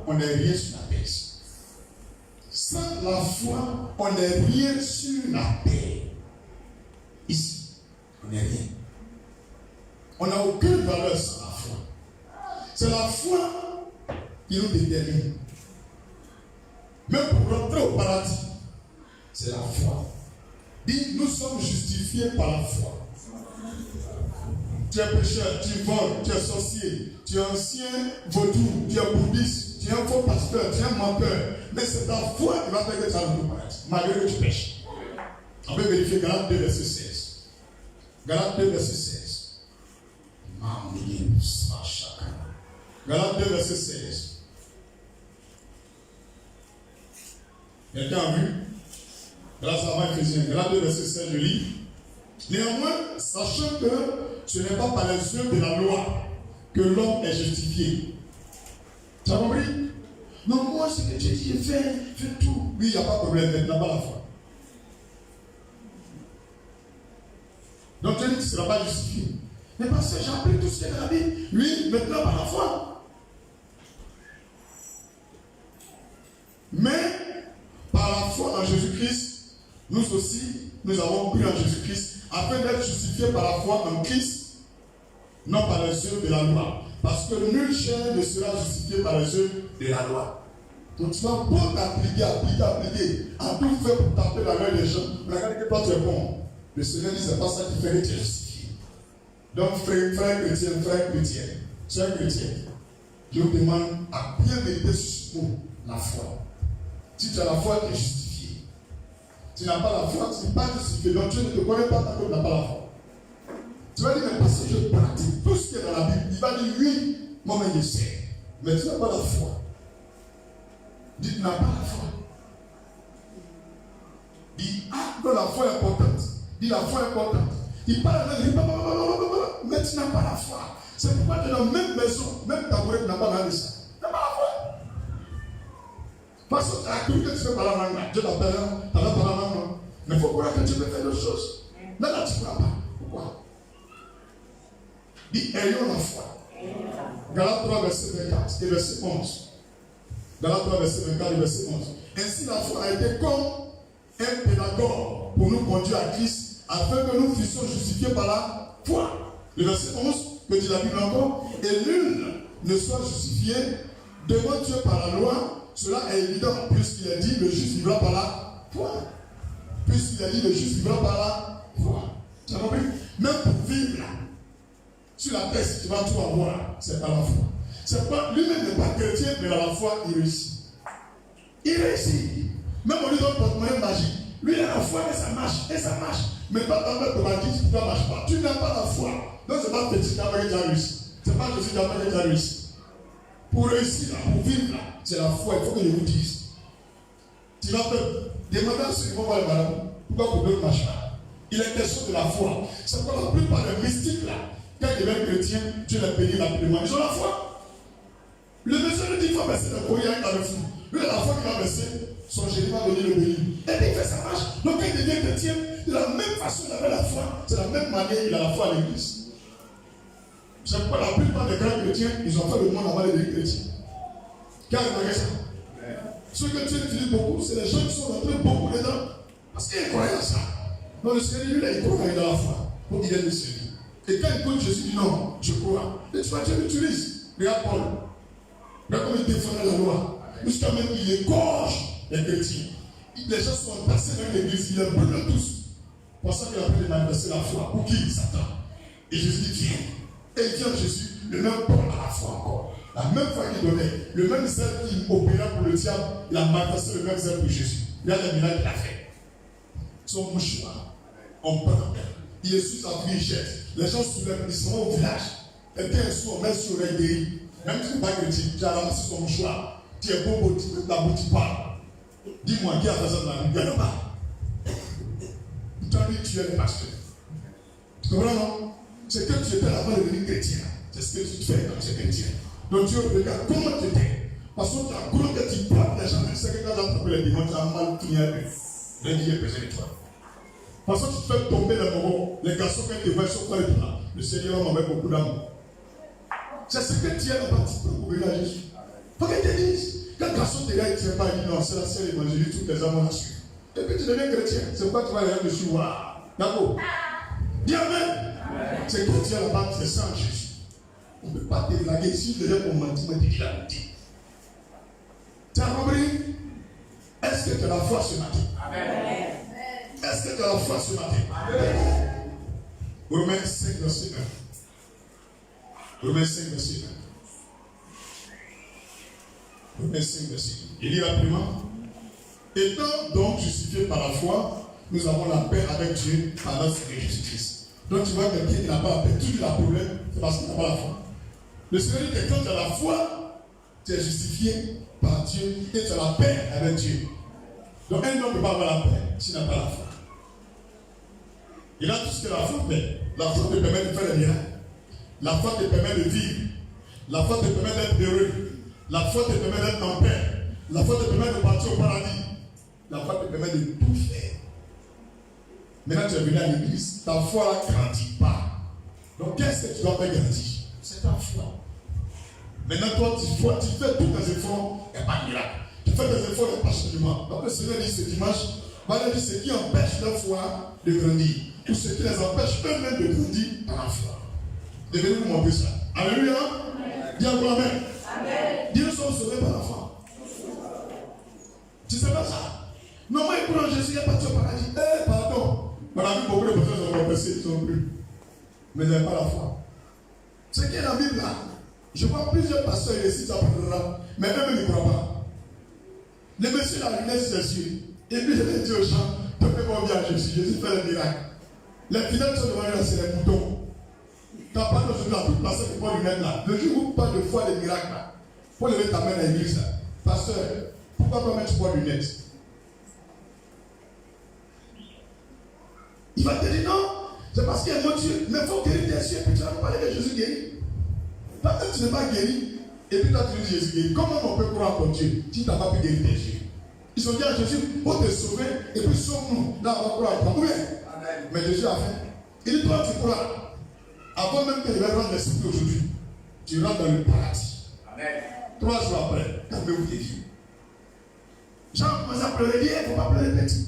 on n'est rien sur la terre. Sans la foi, on n'est rien sur la terre. Ici, on n'est rien. On n'a aucune valeur sans la foi. C'est la foi qui nous détermine. Même pour rentrer au paradis, c'est la foi. Dit, nous sommes justifiés par la foi. Tu es pécheur, tu voles, tu es sorcier, tu es ancien vaudou, tu es bouddhiste, tu es un faux pasteur, tu es un menteur. Mais c'est ta foi qui va faire que tu as le paradis, malgré que tu pêches. On peut vérifier Galates 2, verset 16. Galates 2, verset 16. Galates 2, verset 16. Quelqu'un a vu? Grâce à Éphésiens. Galates 2, verset 16, je lis. Néanmoins, sachant que ce n'est pas par les œuvres de la loi que l'homme est justifié. Tu as compris? Non, moi, ce que Dieu dit, je fais tout. Oui, il n'y a pas de problème, mais tu n'as pas la foi. Donc, Dieu dit que tu ne seras pas justifié. Mais parce que j'ai appris tout ce qu'il y a dans la Bible. Oui, maintenant, par la foi. Mais, par la foi en Jésus-Christ, nous aussi, nous avons cru en Jésus-Christ afin d'être justifiés par la foi en Christ, non par les œuvres de la loi. Parce que nul chair ne sera justifié par les œuvres de la loi. Donc tu vas beau t'appliquer, à tout faire pour taper la gueule des gens. Regarde que toi tu es bon. Le Seigneur dit c'est pas ça qui fait que tu es justifié. Donc frère chrétien, soeur chrétien, je vous demande à bien méditer sur la foi. Si tu as la foi, tu es justifié. Tu n'as pas la foi, tu n'es pas justifié. Donc Dieu ne te connaît pas tant que tu n'as pas la foi. Tu vas dire, mais parce que je pratique tout ce qui est dans la Bible, il va dire oui, moi-même je sais. Mais tu n'as pas la foi. Dis, tu n'as pas la foi. Dis, non, la foi est importante. Dis, la foi est importante. Il parle de mais tu n'as pas la foi. C'est pourquoi tu es dans la même maison, même ta voix, tu n'as pas la ça. Tu n'as pas la foi. Parce que tu as cru que tu fais pas la langue. Dieu t'appelle, tu n'as pas la langue. Mais il faut croire que tu peux faire d'autres choses. Mais là, tu ne crois pas. Pourquoi? Dis, ayons la foi. Galates 3, verset 24 et verset 11. Galates 3, verset 24 et verset 11. Ainsi, la foi a été comme un pédagogue pour nous conduire à Christ, afin que nous fussions justifiés par la foi. Le verset 11, que dit la Bible encore, et nul ne soit justifié devant Dieu par la loi. Cela est évident, puisqu'il a dit, le juste vivra par la foi. Puisqu'il a dit, le juste vivra par la foi. Tu as compris? Même pour vivre là, sur la terre, tu vas tout avoir, c'est pas la foi. C'est pas, lui-même n'est pas chrétien, mais à la foi, il réussit. Il réussit. Même on lui donne porte-monnaie magique. Lui, il a la foi et ça marche. Mais pas dans le magie, ça ne marche pas. Tu n'as pas la foi. Donc, c'est pas petit qui a réussi. C'est pas Jésus qui a réussi. Pour réussir là, pour vivre là, c'est la foi. Il faut que je vous dise. Tu vas faire demander à ceux qui vont voir le malade. Pourquoi vous ne marchez pas? Il est question de la foi. C'est pourquoi la plupart des mystiques là, quand ils deviennent chrétiens, Dieu les bénit rapidement. Ils ont la foi. Le monsieur lui dit qu'il faut verser le courrier dans le fou. Lui, il a la foi qu'il va verser, son génie va venir le bénir. Et puis il fait sa marche. Donc quand il devient chrétien, de la même façon, il avait la foi. C'est la même manière qu'il a la foi à l'église. C'est pourquoi la plupart des grands chrétiens, ils ont fait le monde avant les chrétiens. Car regardez ça. Ce que Dieu utilise beaucoup, c'est les gens qui sont rentrés beaucoup dedans. Parce qu'ils croyaient à ça. Donc le Seigneur, lui, il croit dans la foi. Pour qu'il aide le Seigneur. Et quand il écoute Jésus, il dit non, je crois. Et tu vois, Dieu l'utilise. Regarde Paul. Regarde comment il défendait la loi. Jusqu'à même qu'il égorge les chrétiens. Les gens sont passés dans l'église, il les brûle tous. Pensant qu'il a pu manifester la foi. Pour qui? Satan. Et Jésus dit viens. Et il vient Jésus, le même Paul à la foi encore. La même foi qu'il donnait, le même zèle qu'il opérait pour le diable, il a manifesté le même zèle pour Jésus. Il y a des miracles qu'il a fait. Son mouchoir, on prend. Il est sur sa vie, il jette. Les gens soulèvent, ils sont au village. Quelqu'un est sous, on met sur l'oreille. Même si tu n'es pas chrétien, tu as ramassé son mouchoir. Tu es beau, la boutique parle. Dis-moi, qui a fait ça dans la vie? Il n'y en a pas. tu es le pasteur. Tu comprends, non? C'est que tu étais avant de devenir chrétien. C'est ce que tu fais quand tu es chrétien. Donc tu regardes comment tu étais. Parce que tu as cru que tu parles des gens. C'est que quand tu as trouvé les démons, tu as mal fini avec eux. Lundi, j'ai pesé les toi. Parce que tu te fais tomber les moments. Les garçons, quand ils te voient, ils sont pas là. Le Seigneur m'en met beaucoup d'amour. C'est ce que tu es là-bas, tu peux venir à Jésus. Faut qu'ils te disent. Quand le garçon te regarde, il ne tient pas, il dit non, c'est la seule évangéliste, toutes les âmes là-dessus. Et puis tu deviens chrétien. C'est pourquoi tu vas aller dessus. Waouh. D'accord. Dis Amen. C'est que tu es là-bas, c'est ça en Jésus. On ne peut pas te blaguer. Si je devais commenter, tu dis la vérité. Tu as compris? Est-ce que tu as la foi ce matin? Amen. Est-ce que tu as la foi ce matin? Amen. Romains 5, verset 1. Romains 5, verset 1. Romains 5, verset 1. Il dit rapidement. Étant donc justifiés par la foi, nous avons la paix avec Dieu par notre Seigneur Jésus-Christ. Donc tu vois quelqu'un qui n'a pas la paix, tout le problème, c'est parce qu'il n'a pas la foi. Le Seigneur dit que quand tu as la foi, tu es justifié par Dieu et tu as la paix avec Dieu. Donc un homme ne peut pas avoir la paix s'il n'a pas la foi. Il a tout ce que la foi fait. La foi te permet de faire des miracles. La foi te permet de vivre. La foi te permet d'être heureux. La foi te permet d'être en paix. La foi te permet de partir au paradis. La foi te permet de tout faire. Maintenant tu es venu à l'église, ta foi ne grandit pas. Donc qu'est-ce que tu dois faire grandir? C'est ta foi. Maintenant toi tu fais tous tes efforts, il n'y a pas de miracle. Tu fais des efforts, il n'y a pas de changement. Donc le Seigneur dit ce dimanche, voilà ce qui empêche leur foi de grandir. Ou ce qui les empêche eux-mêmes de grandir dans la foi. Devenez-vous montrer ça. Alléluia. Dis encore Amen. Dis nous sommes sauvés par la foi. Tu sais pas ça? Non, moi, il prend Jésus, il n'y a pas de paradis. Eh, pardon. On a vu beaucoup de personnes qui sont confessées, ils sont plus. Mais ils n'avaient pas la foi. Ce qui est dans la Bible là, je vois plusieurs pasteurs ici, ça parlera, mais eux-mêmes ils ne croient pas. Le monsieur là, il laisse ses yeux. Et puis, il dit aux gens, donnez-moi bien à Jésus. Jésus fait le miracle. Les finales sont devant lui, c'est les boutons. Quand pas de là, toute personne qui prend lunettes là, le jour où pas de foi des miracles là, pour lever ta main à l'église là, pasteur, pourquoi toi-même tu prends lunettes? Il va te dire non, c'est parce qu'il y a mon Dieu. Mais il faut guérir tes yeux et puis tu vas nous parler de Jésus guéri. Toi, tu n'es pas guéri et puis toi tu dis Jésus guéri. Comment on peut croire en ton Dieu si tu n'as pas pu guérir tes yeux? Ils ont dit à Jésus, pour te sauver et puis sauve-nous. Là, on va croire à toi. Oui. Mais Jésus a fait. Il dit, toi tu crois. Avant même que je vais rendre l'esprit aujourd'hui, tu rentres dans le paradis. Amen. 3 jours après, calmez-vous tes yeux. Jean commence à pleurer, il dit, il ne faut pas pleurer petit.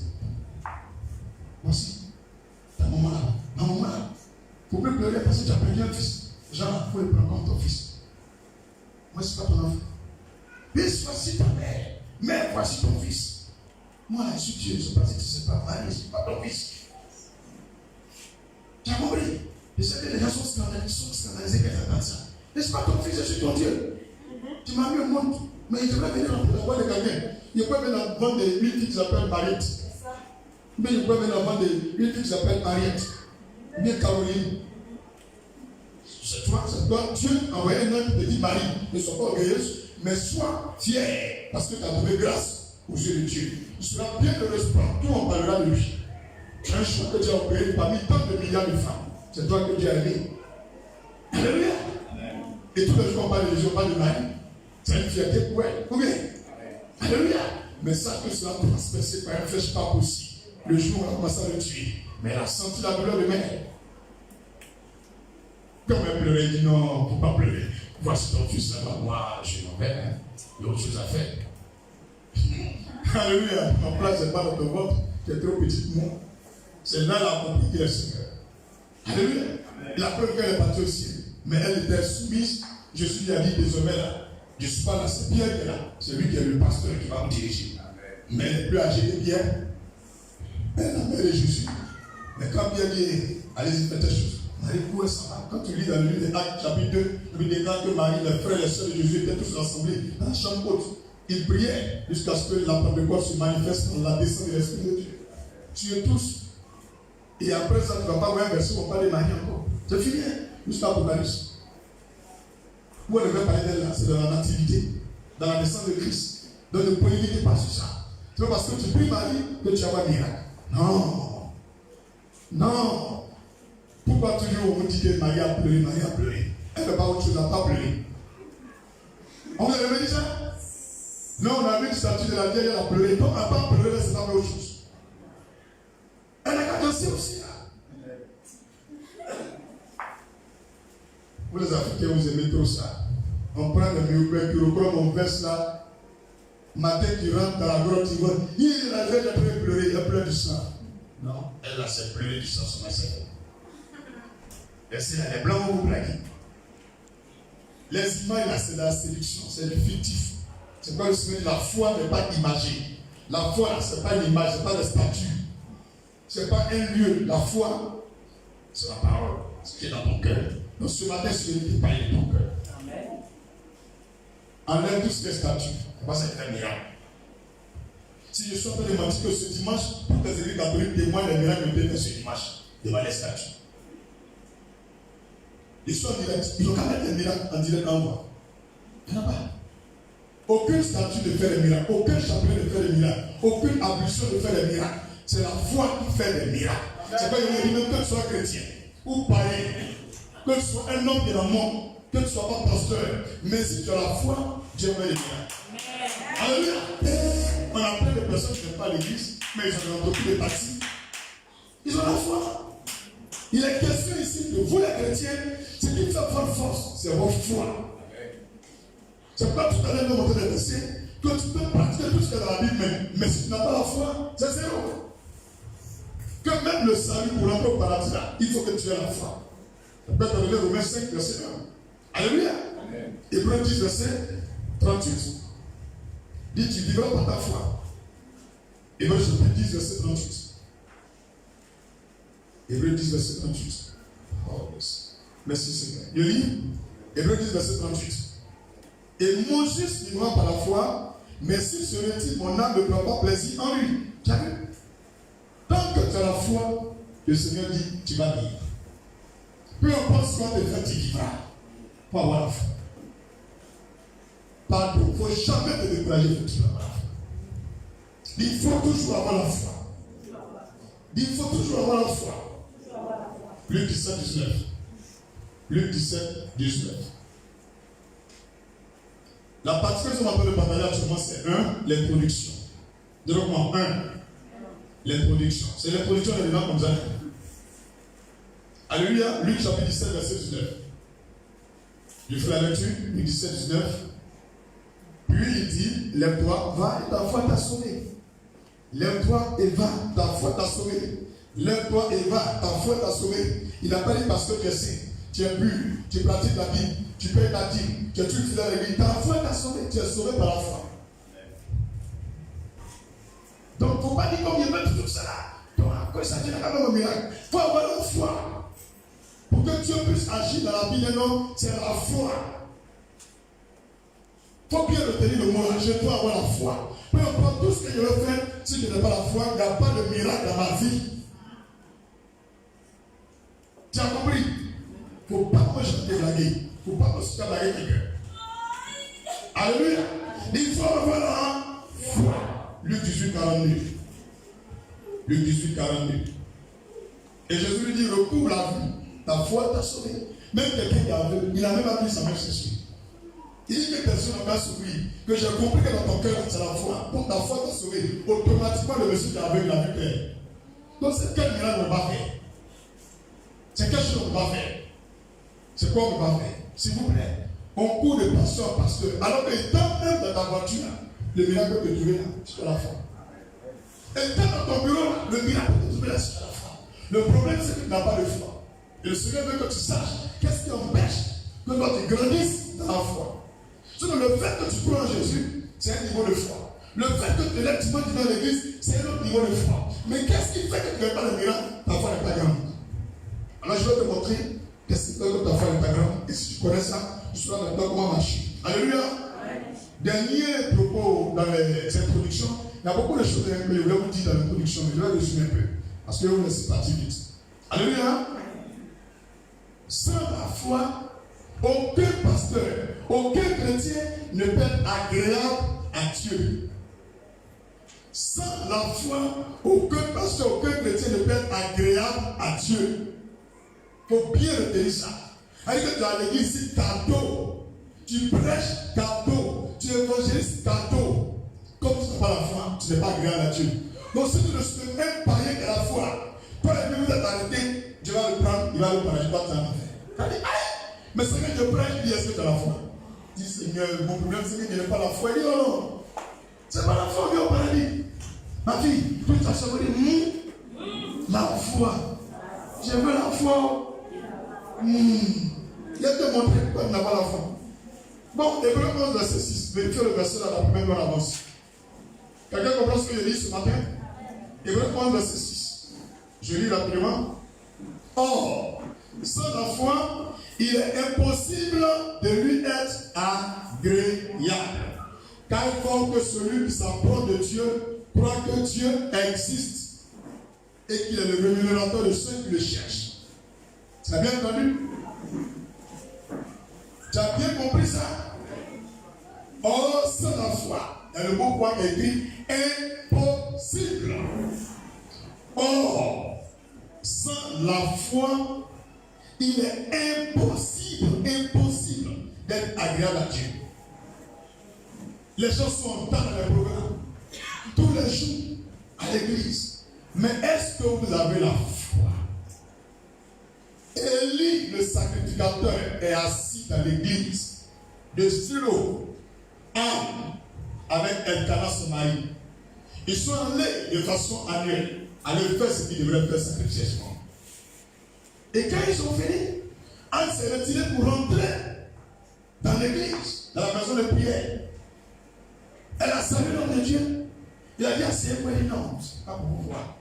Voici. Ta maman là, ma maman là. Il ne faut plus pleurer parce que tu as perdu un fils. Jean, il faut le prendre comme ton fils. Moi, ce n'est pas ton enfant. Fils, voici ta mère. Mère, voici ton fils. Moi, je suis Dieu, je ne sais pas si tu ne sais pas. Marie, je ne suis pas ton fils. Tu as compris? Je sais que les gens sont scandalisés quand ils entendent ça. Mais ce n'est pas ton fils, je suis ton Dieu. Tu m'as mis au monde. Mais il devrait venir en voir de quelqu'un. Il peut venir vendre des 8 filles qui s'appellent Mariette. Mais il peut venir vendre des 8 filles qui s'appellent Mariette. Bien Caroline. C'est toi, c'est toi. Dieu a envoyé un homme qui te dit Marie, ne sois pas orgueilleuse, mais sois fière parce que tu as trouvé grâce aux yeux de Dieu. Tu seras bien heureuse partout, on parlera de lui. Un choix que Dieu a opéré parmi tant de milliards de femmes. C'est toi que Dieu a aimé. Alléluia. Et tous les jours on parle de Jésus, on parle de Marie. C'est une fierté pour elle. Oui. Alléluia. Mais ça que sera transpercé par une flèche pas possible. Le jour où on a commencé à le tuer. Mais elle a senti la douleur de mère. Quand elle pleurait, elle dit non, il ne faut pas pleurer. Voici ton fils là-bas. Moi, je m'en vais. Il y a autre chose à faire. Alléluia. En place, c'est pas dans ton ventre. Tu es trop petit pour moi. C'est là la compris qu'il est Seigneur. Alléluia. La preuve qu'elle est partie au ciel. Mais elle était soumise. Je suis à dit désormais là. Je ne suis pas là, c'est Pierre qui est là. C'est lui qui est le pasteur qui va me diriger. Mais elle est plus âgée que Pierre. Elle est la mère de Jésus. Mais quand Pierre dit, allez-y, faites des choses. Marie, où est ça va? Quand tu lis dans le livre des Actes, chapitre 2, il déclare que Marie, les frères et les sœurs de Jésus étaient tous rassemblés dans la chambre haute. Ils priaient jusqu'à ce que la Pentecôte se manifeste dans la descente de l'Esprit de Dieu. Tu es tous. Et après ça, tu ne vas pas voir un verset où on parle de Marie encore. C'est fini, jusqu'à l'Apocalypse. Où elle devait parler d'elle là, c'est dans la nativité, dans la naissance de Christ. Donc ne polémiquez pas sur ça. C'est pas parce que tu pries Marie que tu vas voir miracle. Non. Non. Pourquoi toujours on dit que Marie a pleuré, Marie a pleuré? Elle ne fait pas autre chose, elle n'a pas pleuré. On vous avait dit ça? Non, on a vu une statue de la vieille, elle a pleuré. Donc, elle n'a pas pleuré, c'est pas autre chose. Elle a qu'à danser aussi là. Vous les Africains, vous aimez trop ça. On prend le myope, puis on verse là. Matin, tu rentres dans la grotte, tu vois, il a déjà pleuré, il a pleuré du sang. Non, elle a s'est pleuré du sang sur ma cerveau. Les blancs vont vous plaquer. Les images là, c'est la séduction, c'est le fictif. C'est pas le souvenir, la foi n'est pas imagée. La foi là, c'est pas une image, c'est pas des statues. C'est pas un lieu. La foi, c'est la parole, ce qui est dans ton cœur. Donc ce matin, je vais te parler de ton cœur. Amen. Enlève tous ces statues. On va s'être un miracle. Si je suis en train de mentir que ce dimanche, toutes les églises catholiques témoignent des miracles de Dieu ce dimanche devant les statues. Ils sont en direct. Ils ont qu'à mettre des miracles en direct en voix. Il n'y en a pas. Aucune statue ne fait des miracles. Aucun chapelet ne fait des miracles. Aucune ablution ne fait des miracles. C'est la foi qui fait des miracles. C'est pas une même que tu sois chrétien ou païen, que tu sois un homme de la monde, que tu ne sois pas pasteur. Mais si tu as la foi, Dieu fait des miracles. Alléluia. On a plein de personnes qui ne viennent pas à l'église, mais ils ont beaucoup de taxis. Ils ont la foi. Il est question ici de vous les chrétiens, ce qui fait votre force, c'est votre foi. C'est pas tout à l'heure de monter des dossiers que tu peux pratiquer tout ce qu'il y a dans la Bible, mais si tu n'as pas la foi, c'est zéro. Que même le salut pour l'entrer au paradis là, il faut que tu aies la foi. Ça peut être donné Romains 5, verset 1. Alléluia. Hébreux 10, verset 38. Dit tu vivras par ta foi. Hébreux 10, verset 38. Hébreux 10, verset 38. Oh, merci Seigneur. Je lis Hébreux 10, verset 38. Et mon juste vivra par la foi, mais si se retire, mon âme ne prend pas plaisir en lui. Tu as vu? Tant que tu as la foi, le Seigneur dit, tu vas vivre. Peu importe ce qu'on te fait, tu vivras. Pour avoir la foi. Pardon, il ne faut jamais te décourager, il faut toujours avoir la foi. Il faut toujours avoir la foi. Il faut toujours avoir la foi. Luc 17, 19. Luc 17, 19. La partie que nous avons de partager actuellement, c'est 1, l'introduction. Directement 1, l'introduction. C'est l'introduction des gens comme ça. Alléluia, Luc chapitre 17, verset 19. Je fais la lecture, Luc 17, 19. Puis il dit, lève-toi, va et ta foi t'a sauvé. Lève-toi et va, ta foi t'a sauvé. Lève-toi et va, ta foi t'a sauvé. Il n'a pas dit parce que tu es saint, tu es pur, tu pratiques la Bible, tu payes ta dîme, tu es tout fidèle à l'église. Ta foi t'a sauvé, tu es sauvé par la foi. Donc il ne faut pas dire comme il veut tout cela. Donc à quoi ça dit quand même un miracle? Il faut avoir la foi. Pour que Dieu puisse agir dans la vie d'un homme, c'est la foi. Il faut bien retenir le mot là, je dois avoir la foi. Peu importe tout ce que je veux faire, si je n'ai pas la foi, il n'y a pas de miracle dans ma vie. Tu as compris? Il ne faut pas me chanter blaguer. Il ne faut pas me chanter blaguer quelqu'un. Alléluia. Il faut avoir la foi. Luc 18, 42. Luc 18, 42. Et Jésus lui dit, recouvre la vie. Ta foi t'a sauvé. Même quelqu'un qui est aveugle, il n'a même pas pris sa main chercher. Il dit que personne n'a pas souffert. Que j'ai compris que dans ton cœur, c'est la foi. Donc ta foi t'a sauvé. Automatiquement, le monsieur qui est aveugle a vu clair. Donc c'est quel miracle on va faire? C'est quelque chose qu'on va faire. C'est quoi on va faire? S'il vous plaît. On court de pasteur en pasteur. Alors que étant même dans ta voiture, le miracle que tu veux là, c'est la foi. Étant dans ton bureau, le miracle que tu veux là, c'est la foi. Le problème, c'est que tu n'as pas de foi. Et le Seigneur veut que tu saches qu'est-ce qui empêche que toi tu grandisses dans la foi. Sinon, le fait que tu crois en Jésus, c'est un niveau de foi. Le fait que tu lèves dimanche dans l'église, c'est un autre niveau de foi. Mais qu'est-ce qui fait que tu n'as pas de miracle? Ta foi n'est pas grande. Alors je vais te montrer qu'est-ce qui fait que ta foi n'est pas grande. Et si tu connais ça, tu sauras maintenant comment marcher. Alléluia. Dernier propos dans les introductions. Il y a beaucoup de choses que je voulais vous dire dans l'introduction, mais je vais résumer un peu. Parce que vous laissez partir vite. Alléluia. Sans la foi, aucun pasteur, aucun chrétien ne peut être agréable à Dieu. Sans la foi, aucun pasteur, aucun chrétien ne peut être agréable à Dieu. Il faut bien retenir ça. Alors que tu es à l'église, c'est cadeau. Tu prêches cadeau. Tu évangélises cadeau. Comme tu n'as pas la foi, tu n'es pas agréable à Dieu. Donc si tu ne suis même païen qu'à la foi, toi et lui vous êtes arrêté, Dieu va le prendre, il va le prendre, je ne vais pas t'en faire. Mais c'est que je prêche, il dit est-ce que tu as la foi? Il dit Seigneur, mon problème c'est que je n'ai pas la foi. Il dit non. C'est pas la foi, viens au paradis. Ma fille, tu t'as sauvé, la foi. Je veux la foi. Il y a te montrer pourquoi tu n'as pas la foi. Bon, Hébreux 11, verset 6. Vérifiez le verset là, la première bonne avance. Quelqu'un comprend ce que je lis ce matin? Hébreux 11, verset 6. Je lis rapidement. Or, sans la foi, il est impossible de lui être agréable. Car il faut que celui qui s'approche de Dieu croit que Dieu existe et qu'il est le rémunérateur de ceux qui le cherchent. Tu as bien entendu? Tu as bien compris ça? Or, sans la foi, il y a le mot quoi écrit impossible. Or, sans la foi, il est impossible d'être agréable à Dieu. Les gens sont en temps dans les programmes, tous les jours à l'église. Mais est-ce que vous avez la foi? Élie, le sacrificateur, est assis dans l'église de Silo, avec Elkanah son mari. Ils sont allés de façon annuelle, aller faire ce qu'ils devraient faire sacrificiellement. Et quand ils sont finis, Anne s'est retirée pour rentrer dans l'église, dans la maison de prière. Elle a salué l'homme de Dieu. Il a dit à ses frères, non, c'est pas pour vous voir.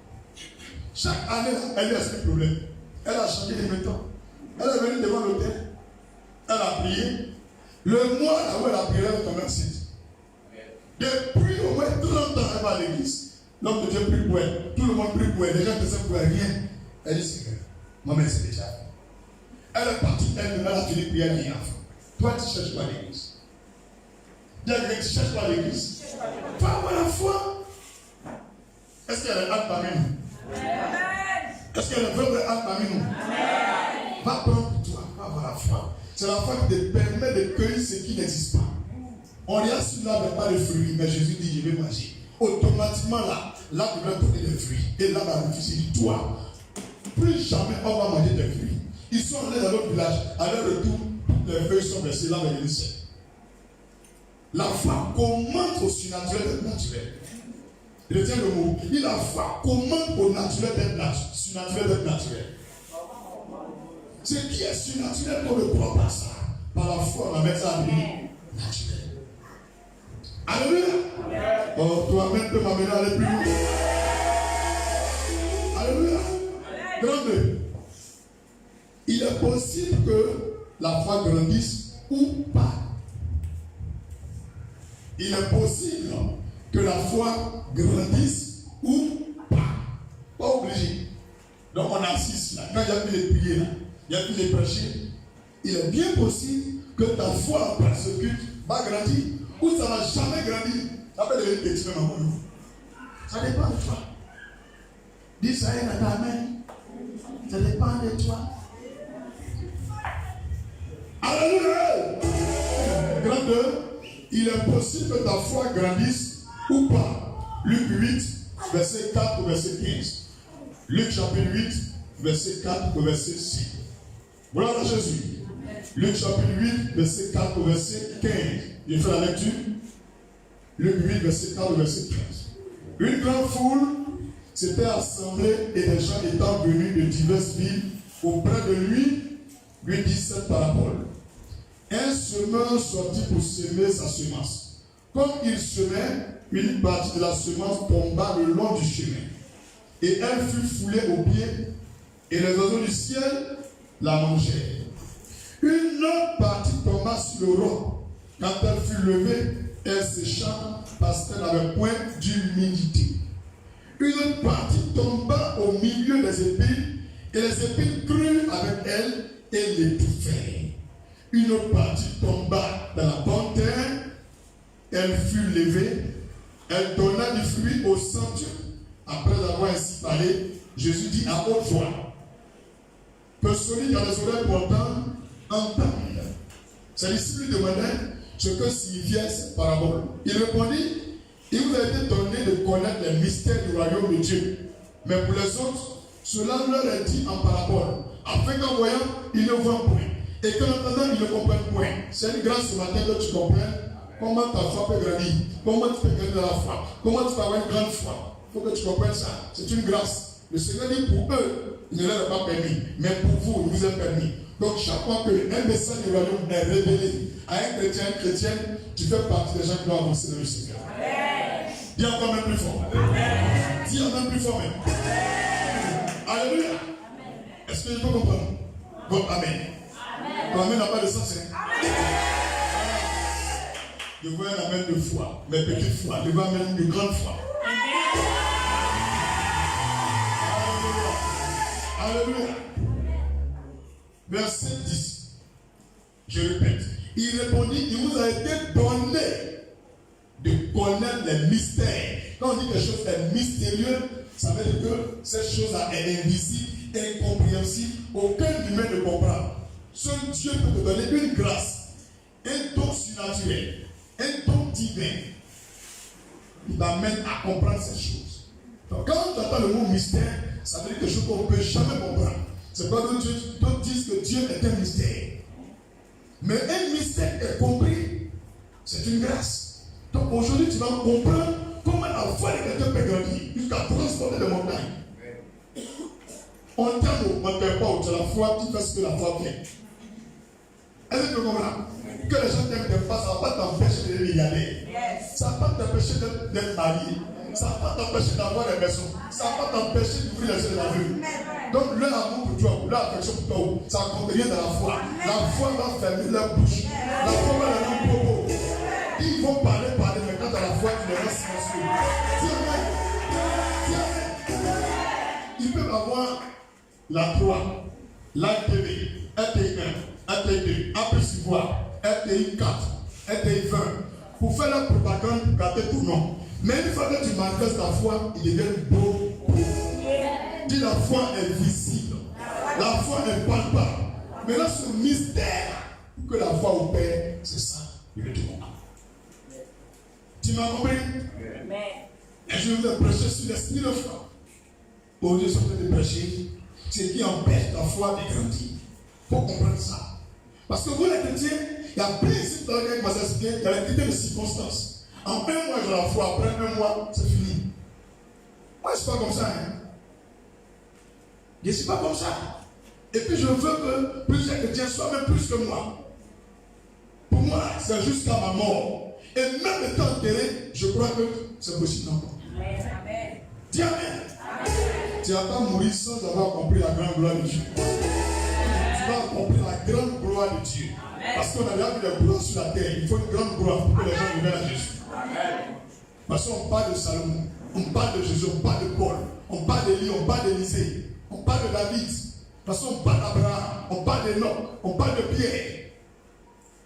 Chaque année, elle lui a ce problème. Elle a changé de méthode. Elle est venue devant l'autel. Elle a prié. Le mois là où elle a prié, elle est tombée enceinte. Depuis au moins 30 ans, elle va à l'église. L'homme de Dieu prie pour elle. Tout le monde prie pour elle. Les gens ne savent pour elle rien. Elle dit, c'est que moi-même, c'est déjà fait. Elle est partie, elle a fini de prier à rien. Toi, tu cherches pas l'église. Tu cherches pas l'église. Tu vas avoir la foi. Est-ce qu'il y a un acte parmi nous? Est-ce qu'il y a un vrai acte parmi nous? Va prendre pour toi, va avoir la foi. C'est la foi qui te permet de cueillir ce qui n'existe pas. On regarde sur l'arbre pas de fruits, mais Jésus dit je vais manger. Automatiquement là, l'arbre va donner des fruits. Et là, la refusé dit toi, plus jamais on va manger des fruits. Ils sont allés dans notre village, à leur retour, toutes les feuilles sont versées là, mais ils le La foi commande au surnaturel d'être naturel. Retiens le mot. Il la foi commande au naturel d'être surnaturel d'être naturel. Ce qui est surnaturel, on ne croit pas ça. Par la foi, on va mettre ça à lui. Naturel. Alléluia. Oh, toi-même peux m'amener à aller plus loin. Alléluia. 32. Il est possible que la foi grandisse ou pas. Il est possible que la foi grandisse ou pas. Pas obligé. Donc on assiste là. Quand il y a pu les prier là, il y a pu les prêcher. Il est bien possible que ta foi en persécute va grandir ou ça ne va jamais grandir. Ça peut devenir petit même à nous. Ça dépend de toi. Dis ça à ta main. Ça dépend de toi. Alléluia. Grand 2. Il est possible que ta foi grandisse ou pas. Luc 8, verset 4 au verset 15. Luc chapitre 8, verset 4 au verset 6. Voilà à Jésus. Luc chapitre 8, verset 4 au verset 15. Je fais la lecture. Luc 8, verset 4 au verset 15. Une grande foule s'était assemblée et des gens étant venus de diverses villes auprès de lui dit cette parabole. Un semeur sortit pour semer sa semence. Comme il semait, une partie de la semence tomba le long du chemin. Et elle fut foulée au pied, et les oiseaux du ciel la mangèrent. Une autre partie tomba sur le roc. Quand elle fut levée, elle sécha parce qu'elle n'avait point d'humidité. Une autre partie tomba au milieu des épines, et les épines crurent avec elle et l'étouffèrent. Une autre partie tomba dans la bonne terre, elle fut levée, Elle donna du fruit au centurion. Après avoir ainsi parlé, Jésus dit à haute voix que celui qui a les oreilles pour entendre, entende. Ses disciples lui demandaient ce que signifiait cette parabole. Il répondit, il vous a été donné de connaître les mystères du royaume de Dieu. Mais pour les autres, cela leur est dit en parabole, afin qu'en voyant, ils ne voient point. Et qu'en entendant, ils ne comprennent point. C'est une grâce ce matin que tu comprennes comment ta foi peut grandir. Comment tu peux grandir dans la foi. Comment tu peux avoir une grande foi. Il faut que tu comprennes ça. C'est une grâce. Le Seigneur dit pour eux, il ne leur est pas permis. Mais pour vous, il vous est permis. Donc chaque fois qu'un message du royaume est révélé à un chrétien, chrétienne, tu fais partie des gens qui vont avancer dans le Seigneur. Amen. Dis encore même plus fort. Amen. Dis encore même plus fort même. Amen. Alléluia. Amen. Est-ce que je peux comprendre? Bon, amen. Ton amen n'a pas de sens. Hein? Je veux un amen de foi, mais petite foi. Je veux un amen de grande foi. Alléluia. Alléluia. Verset 10. Je répète. Il répondit, il vous a été donné de connaître les mystères. Quand on dit quelque chose est mystérieux, ça veut dire que cette chose-là est invisible, incompréhensible, aucun humain ne comprend. Seul Dieu peut te donner une grâce, un don surnaturel, un don divin. Il t'amène à comprendre ces choses. Donc, quand tu entends le mot mystère, ça veut dire quelque chose qu'on ne peut jamais comprendre. C'est pas d'autres disent que Dieu est un mystère. Mais un mystère est compris, c'est une grâce. Donc aujourd'hui, tu vas comprendre comment la foi de quelqu'un peut grandir jusqu'à transporter des montagnes. On t'aime ou on ne t'aime pas, ou tu as la foi, tu fais ce que la foi fait. Est-ce que tu comprends? Que les gens t'aiment pas, ça ne va pas t'empêcher de y aller. Ça ne va pas t'empêcher d'être marié. Ça ne va pas t'empêcher d'avoir des maisons. Ça ne va pas t'empêcher d'ouvrir les yeux de la vue. Donc leur amour pour toi, leur affection pour toi, ça ne compte rien dans la foi. La foi va fermer leur bouche. La foi va les rendre propos. Ils vont parler, mais quand tu as la foi, tu les restes silencieux. Ils peuvent avoir la 3, l'ATV, RTI 1, RTI 2, APC-Voix, RTI 4, RTI 20, pour faire la propagande, pour garder tout nom. Mais une fois que tu manifestes ta foi, ils deviennent beaux. Dis la foi est visible. La foi est palpable. Mais là, ce mystère, pour que la foi opère, c'est ça, le retour. Tu m'as compris? Et je vous ai prêché sur l'esprit de foi. Aujourd'hui, je suis en train de prêcher ce qui empêche la foi de grandir. Il faut comprendre ça. Parce que vous, les chrétiens, il y a plein de dans lesquels vous expliqué, il y a les critères de circonstances. En un mois, j'ai la foi, après un mois, c'est fini. Moi, je ne suis pas comme ça. Hein. Je ne suis pas comme ça. Et puis, je veux que plusieurs chrétiens soient même plus que moi. Pour moi, c'est jusqu'à ma mort. Et même étant enterré, je crois que c'est possible encore. Amen. Dis Amen. Amen. Tu ne vas pas mourir sans avoir compris la grande gloire de Dieu. Tu vas comprendre la grande gloire de Dieu. Amen. Parce qu'on a déjà vu des gloires sur la terre. Il faut une grande gloire pour que les gens reviennent à Jésus. Amen. Parce qu'on parle de Salomon, on parle de Jésus, on parle de Paul, on parle d'Élie, on parle d'Élisée, on parle de David. Parce qu'on parle d'Abraham, on parle d'Enoch, on parle de Pierre.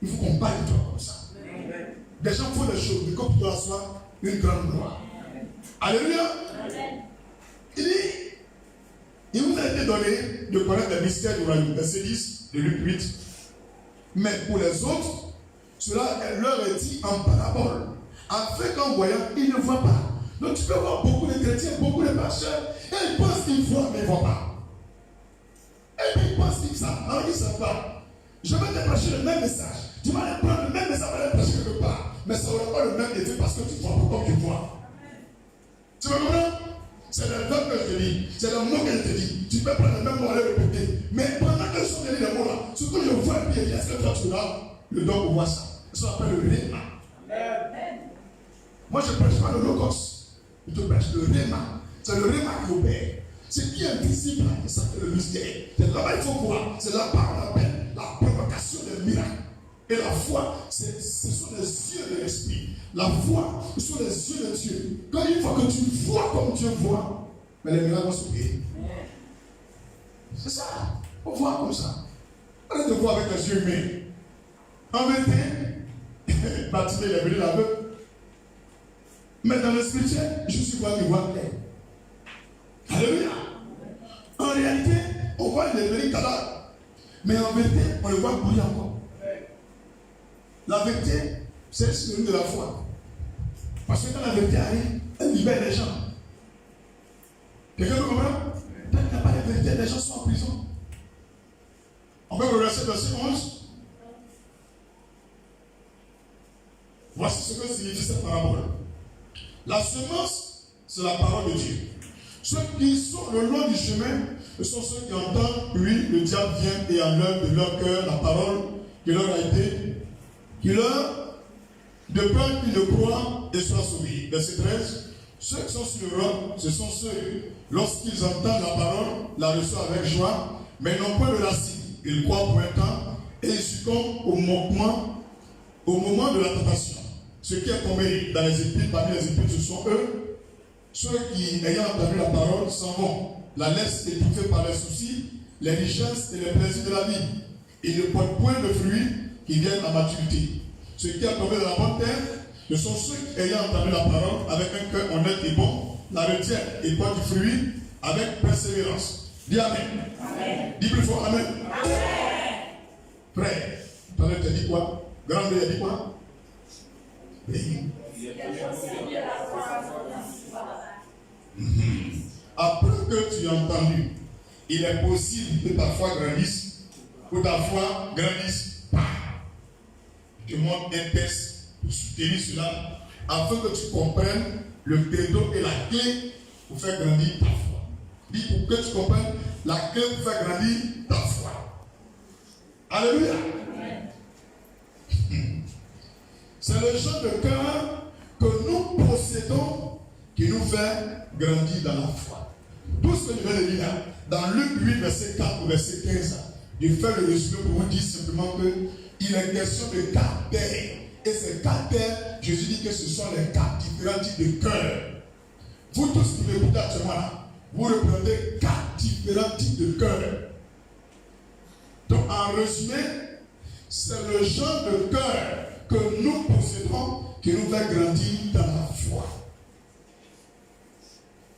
Il faut qu'on parle de toi comme ça. Amen. Des gens font des choses, mais comme tu dois asseoir une grande gloire. Amen. Alléluia. Amen. Il dit, il vous a été donné de connaître les mystères du royaume. Verset 10 de Luc 8. Mais pour les autres, cela leur est dit en parabole, afin qu'en voyant, ils ne voient pas. Donc tu peux voir beaucoup de chrétiens, beaucoup de pasteurs, et ils pensent qu'ils voient, mais ils ne voient pas. Et puis ils pensent qu'ils savent. Non, ils ne savent pas. Je vais te prêcher le même message. Tu vas aller prendre le même message, aller prêcher quelque part. Mais ça n'aura pas le même effet parce que tu vois pas comme tu vois. Tu me comprends? C'est le verbe que je te dis. C'est le mot que je te dis. Tu peux prendre le même mot et le répéter. Mais pendant que je suis dit les mots là, surtout je vois un pied, est-ce que toi tu as le don pour voir ça? Ça s'appelle le réma. Moi je ne prêche pas le logos. Je te prêche le réma. C'est le réma qui opère. Ce qui est visible, ça s'appelle le mystère. C'est là-bas il faut voir. C'est là-bas qu'on appelle la provocation des miracles. Et la foi, ce sont les yeux de l'esprit. La foi, ce sont les yeux de Dieu. Quand une fois que tu vois comme Dieu voit, mais les miracles vont s'opérer. C'est ça. On voit comme ça. Arrête de voir avec les yeux humains. En vérité, Bartimée, il est venu l'aveugle. Mais dans le spirituel, je suis voir clair. Alléluia. En réalité, on voit les devenir cadavres. Mais en vérité, on le voit bouillir encore. La vérité, c'est le synonyme de la foi. Parce que quand la vérité arrive, elle libère les gens. Quelqu'un me comprend? Tant qu'il n'y a pas de vérité, les gens sont en prison. On peut progresser verset 11. Voici ce que signifie cette parabole. La semence, c'est la parole de Dieu. Ceux qui sont le long du chemin, ce sont ceux qui entendent, puis le diable vient et enlève de leur cœur la parole qui leur a été, qui leur, de peur qu'ils le croient et soient sauvés. Verset 13. Ceux qui sont sur le roc, ce sont ceux, lorsqu'ils entendent la parole, la reçoivent avec joie, mais ils n'ont point de racine. Ils croient pour un temps et ils succombent au moment de la tentation. Ce qui est tombé dans les épines, parmi les épines, ce sont eux. Ceux qui, ayant entendu la parole, s'en vont, la laissent étouffée par les soucis, les richesses et les plaisirs de la vie. Ils ne portent point de fruits qui viennent à maturité. Ce qui est tombé dans la bonne terre, ce sont ceux qui, ayant entendu la parole avec un cœur honnête et bon, la retiennent et portent du fruit avec persévérance. Dis Amen. Amen. Dis plus fort Amen. Amen. Frère, ton tu as dit quoi? Grand Dieu a dit quoi? Après que tu as entendu, il est possible que ta foi grandisse ou ta foi grandisse pas. Je te montre un test pour soutenir cela afin que tu comprennes le credo et la clé pour faire grandir ta foi. Dis pour que tu comprennes la clé pour faire grandir ta foi. Alléluia. C'est le genre de cœur que nous possédons qui nous fait grandir dans la foi. Tout ce que je viens de dire là, dans Luc 8, verset 4 ou verset 15, je fais le résumé pour vous dire simplement qu'il est question de quatre terres. Et ces quatre terres, Jésus dit que ce sont les quatre différents types de cœurs. Vous tous qui m'écoutez actuellement là, vous représentez quatre différents types de cœurs. Donc en résumé, c'est le genre de cœur que nous possédons qui nous fait grandir dans la foi.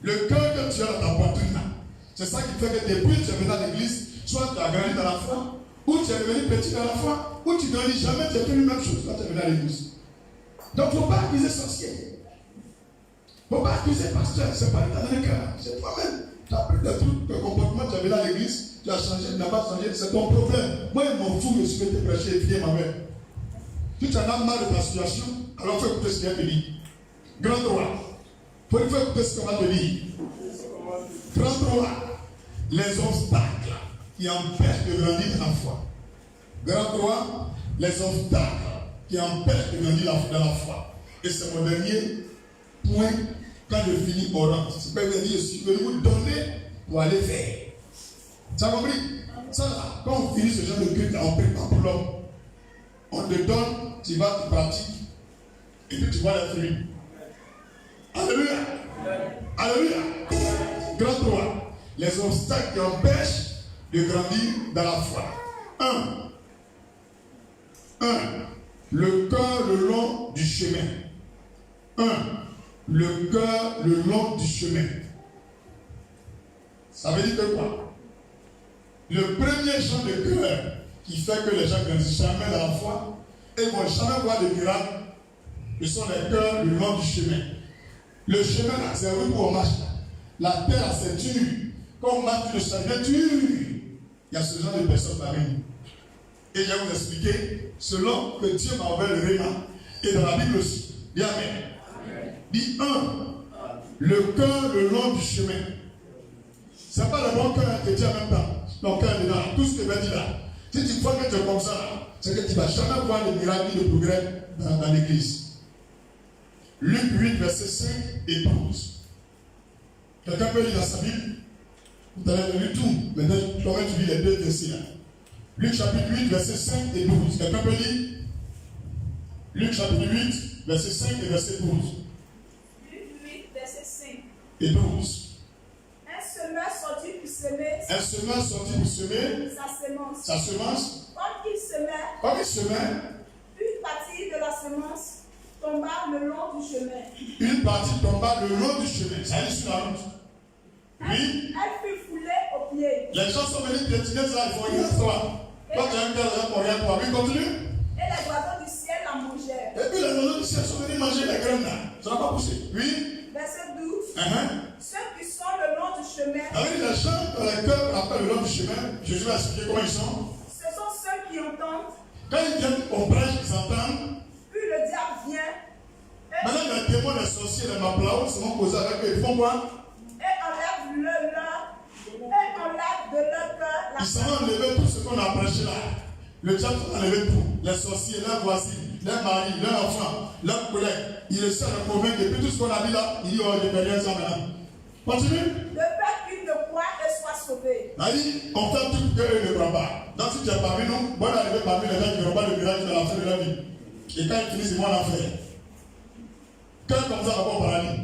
Le cœur que tu as dans ta poitrine, c'est ça qui fait que depuis que tu es venu à l'église, soit tu as grandi dans la foi, ou tu es devenu petit dans la foi, ou tu ne grandis jamais, tu as fait la même chose quand tu es venu à l'église. Donc il ne faut pas accuser sorcier. Il ne faut pas accuser pasteur, c'est pas dans le cœur, c'est toi-même. Tu as pris des trucs, le comportement, tu es venu à l'église, tu as changé, tu n'as pas changé, c'est ton problème. Moi, il m'en fout, je suis venu te prêcher et fier ma mère. Si tu en as marre de ta situation, alors il faut écouter ce qu'il te dit. Grand droit. Il faut écouter ce qu'on va te dire. Grand droit. Les obstacles qui empêchent de grandir dans la foi. Grand droit. Les obstacles qui empêchent de grandir dans la foi. Et c'est mon dernier point quand je finis orange. C'est pas dire je suis venu vous donner pour aller faire. Tu as compris? Ça là, quand on finit ce genre de culte, on prépare pour l'homme. On te donne, tu vas, tu pratiques, et puis tu vois les fruits. Alléluia. Alléluia. Grand 3. Les obstacles qui empêchent de grandir dans la foi. 1. Le cœur le long du chemin. Le cœur le long du chemin. Ça veut dire que quoi? Le premier genre de cœur qui fait que les gens grandissent jamais dans la foi et ne vont jamais voir les miracles, ce sont les cœurs le long du chemin. Le chemin là, c'est où on marche là. La terre là, c'est dur. Quand on marche, le chemin dur. Il y a ce genre de personnes parmi nous. Et je vais vous expliquer, selon que Dieu m'a ouvert le réma, et dans la Bible aussi. Dis Amen. Dis 1. Le cœur le long du chemin. Ce n'est pas le bon cœur que Dieu a même pas. Ton cœur est dedans. Tout ce que tu dit là. Si tu vois que tu es comme ça, c'est que tu ne vas jamais voir les miracles de progrès dans l'église. Luc 8, verset 5 et 12. Quelqu'un peut lire dans sa Bible? Vous avez lu tout. Maintenant, tu lis les deux versets là. Luc chapitre 8, verset 5 et 12. Quelqu'un peut lire? Luc chapitre 8, verset 5 et verset 12. Luc 8, verset 5 et 12. Un semeur sortit pour semer. Un semeur sortit pour semer sa semence. Comme il semait, Une partie de la semence tomba le long du chemin. Une partie tomba le long du chemin. Ça allait sur la route. Oui. Elle fut foulée aux pieds. Les gens sont venus piétiner ça, il faut rien savoir. Toi, tu as un cœur pour rien, toi. Oui, continue. Et les oiseaux du ciel la mangèrent. Et puis les oiseaux du ciel sont venus manger les graines là. Ça n'a pas poussé. Oui. Verset 12. Ceux qui sont le long du chemin. Avec les gens dans les cœurs après le long du chemin, Jésus va expliquer comment ils sont. Ce sont ceux qui entendent. Quand ils viennent au prêche, ils entendent. Puis le diable vient. Maintenant, les démons, les sorciers, les maplaos se vont poser avec eux. Ils font quoi? Et enlève de leur cœur la Ils s'en vont enlever tout ce qu'on a prêché là. Le diable va enlever tout. Les sorciers, leurs voisins, leurs maris, leurs enfants, leurs collègues. Il essaie de convaincre. Et puis tout ce qu'on a dit là, il dit, oh, je ne fais rien ça maintenant. Continue. de peur qu'ils ne croient et soient sauvés. Il dit, on fait tout qu'eux ne croient pas. Donc si tu es parmi nous, bon arriver parmi les gens qui n'ont pas de miracle à la fin de la vie. Et quand ils finissent, ils vont l'enfer. Cœur comme ça, encore paradis.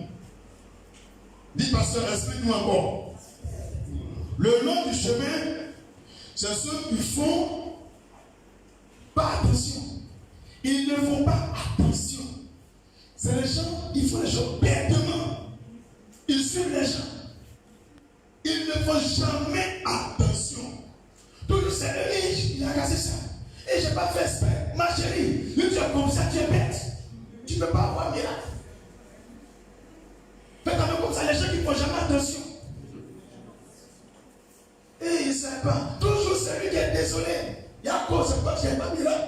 Dis, pasteur, explique-nous encore. Le long du chemin, c'est ceux qui font pas attention. Ils ne font pas attention. C'est les gens, ils font les choses bêtement. Ils suivent les gens. Ils ne font jamais attention. Toujours c'est le riche, il a cassé ça. Et je n'ai pas fait exprès. Ma chérie, tu es comme ça, tu es bête. Tu ne peux pas avoir miracle. Fais quand même comme ça, les gens qui ne font jamais attention. Et il ne sait pas. Toujours celui qui est désolé. Yako, c'est pas que tu n'as pas miracle.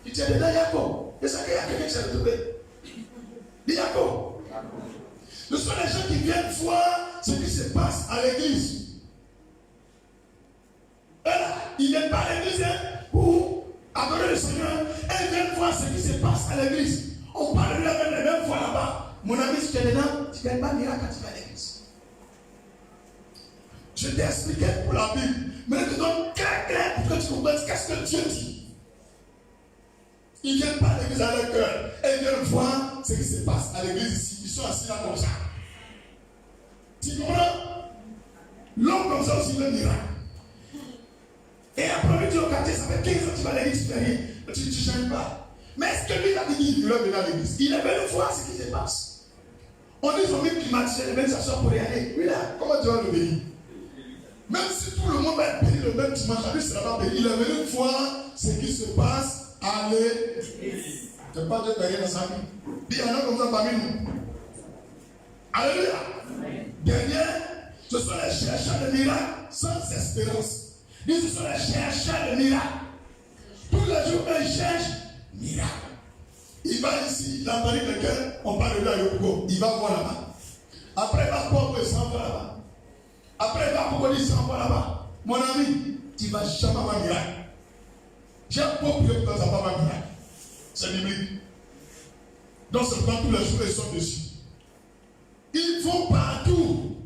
Tu es dedans, Yako. Et ça qu'il y a quelqu'un qui s'est retrouvé. Dis Yako. Ce sont les gens qui viennent voir ce qui se passe à l'église. Et là, ils ne viennent pas à l'église pour adorer le Seigneur. Et ils viennent voir ce qui se passe à l'église. On parle de la même fois là-bas. Mon ami, si tu es dedans, tu ne gagnes pas miracle quand tu vas à l'église. Je t'ai expliqué pour la Bible. Mais je te donne clair pour que tu comprennes qu'est-ce que Dieu dit. Ils ne viennent pas à l'église à leur cœur. Et ils viennent voir ce qui se passe à l'église ici. Ils sont assis là comme ça. Tu comprends? L'homme comme ça aussi, il a un miracle. Et après, tu au quartier, ça fait 15 ans que tu vas à l'église, tu fais rien. Tu ne changes pas. Mais est-ce que lui, il a dit qu'il veut venir à l'église? Il est venu voir ce qui se passe. On dit qu'ils ont mis climatisé, les mêmes s'assoient pour y aller. Oui, là, comment tu vas le bénir? Même si tout le monde va être béni le même dimanche, lui, il ne sera pas béni. Il est venu voir ce qui se passe à l'église. Tu n'as pas de rien dans sa vie. Dis, il y en a comme ça parmi nous. Alléluia. Derrière, ce sont les chercheurs de miracles sans espérance. Dis, ce sont les chercheurs de miracles. Tous les jours, ils cherchent miracle. Il va ici, il a entendu quelqu'un, on parle de lui à Yoko. Il va voir là-bas. Après, il va voir il s'en va là-bas. Après, il va voir il s'en va là-bas. Mon ami, tu ne vas jamais avoir miracle. J'ai beaucoup de temps à pas avoir miracle. C'est biblique. Donc, c'est pourquoi tous les jours, ils sont dessus. Ils vont partout.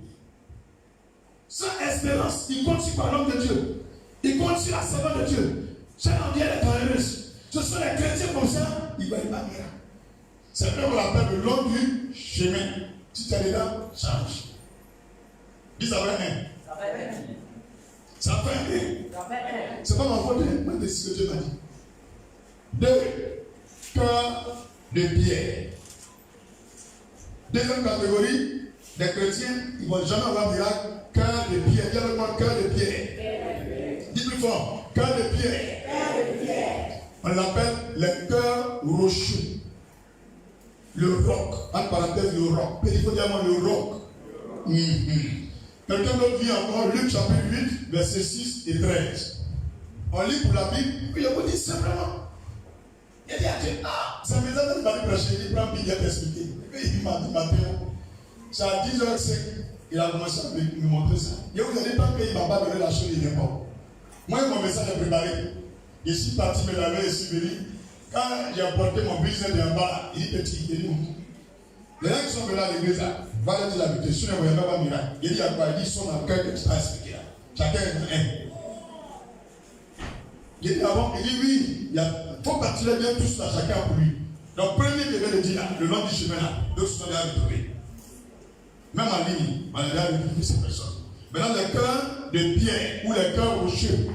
Sans espérance. Ils comptent sur la parole de Dieu. Ils comptent sur la servante de Dieu. Chaque envie est heureuse. Ce sont les chrétiens comme ça, ils ne veulent pas miracle. C'est ce qu'on appelle le long du chemin. Si tu es dedans, change. Dis ça va bien. Ça fait bien. C'est pas ma faute, moi je décide ce que Dieu m'a dit. 2. Cœur de pierre. Deuxième catégorie, des chrétiens, ils ne vont jamais avoir miracle. Cœur de pierre. Dis avec moi, cœur de pierre. Dis plus fort, cœur de pierre. On l'appelle les cœurs rocheux. Le roc. En parenthèse, le roc. Il faut dire moi le roc. Quelqu'un d'autre lit encore Luc chapitre 8, versets 6 et 13. On lit pour la Bible, puis je vous dis simplement. Il dit à Dieu, ça me dit qu'il va prêcher, il prend Bible, il va t'expliquer. Et puis il m'a dit, Mathéo, c'est à 10h05, il a commencé à me montrer ça. Et vous n'allez pas qu'il ne m'a pas donné la chose, il n'est pas. Moi, mon message est préparé. Je suis parti me laver et je suis venu. Quand j'ai apporté mon business en bas, il dit petit, il dit où? Les gens qui sont venus à l'église, va leur dire la vérité. Si on ne voyait pas miracle, il dit à quoi? Il dit, ils sont dans le cœur que tu as expliqué là. Chacun est un. Il dit avant, il dit oui, il faut partir bien tous là, chacun pour lui. Donc, premier qui vient de dire là, le long du chemin là, d'autres sont déjà retrouvés. Même en ligne, on a déjà retrouvé ces personnes. Maintenant, les cœurs de pierre, ou les cœurs rocheux,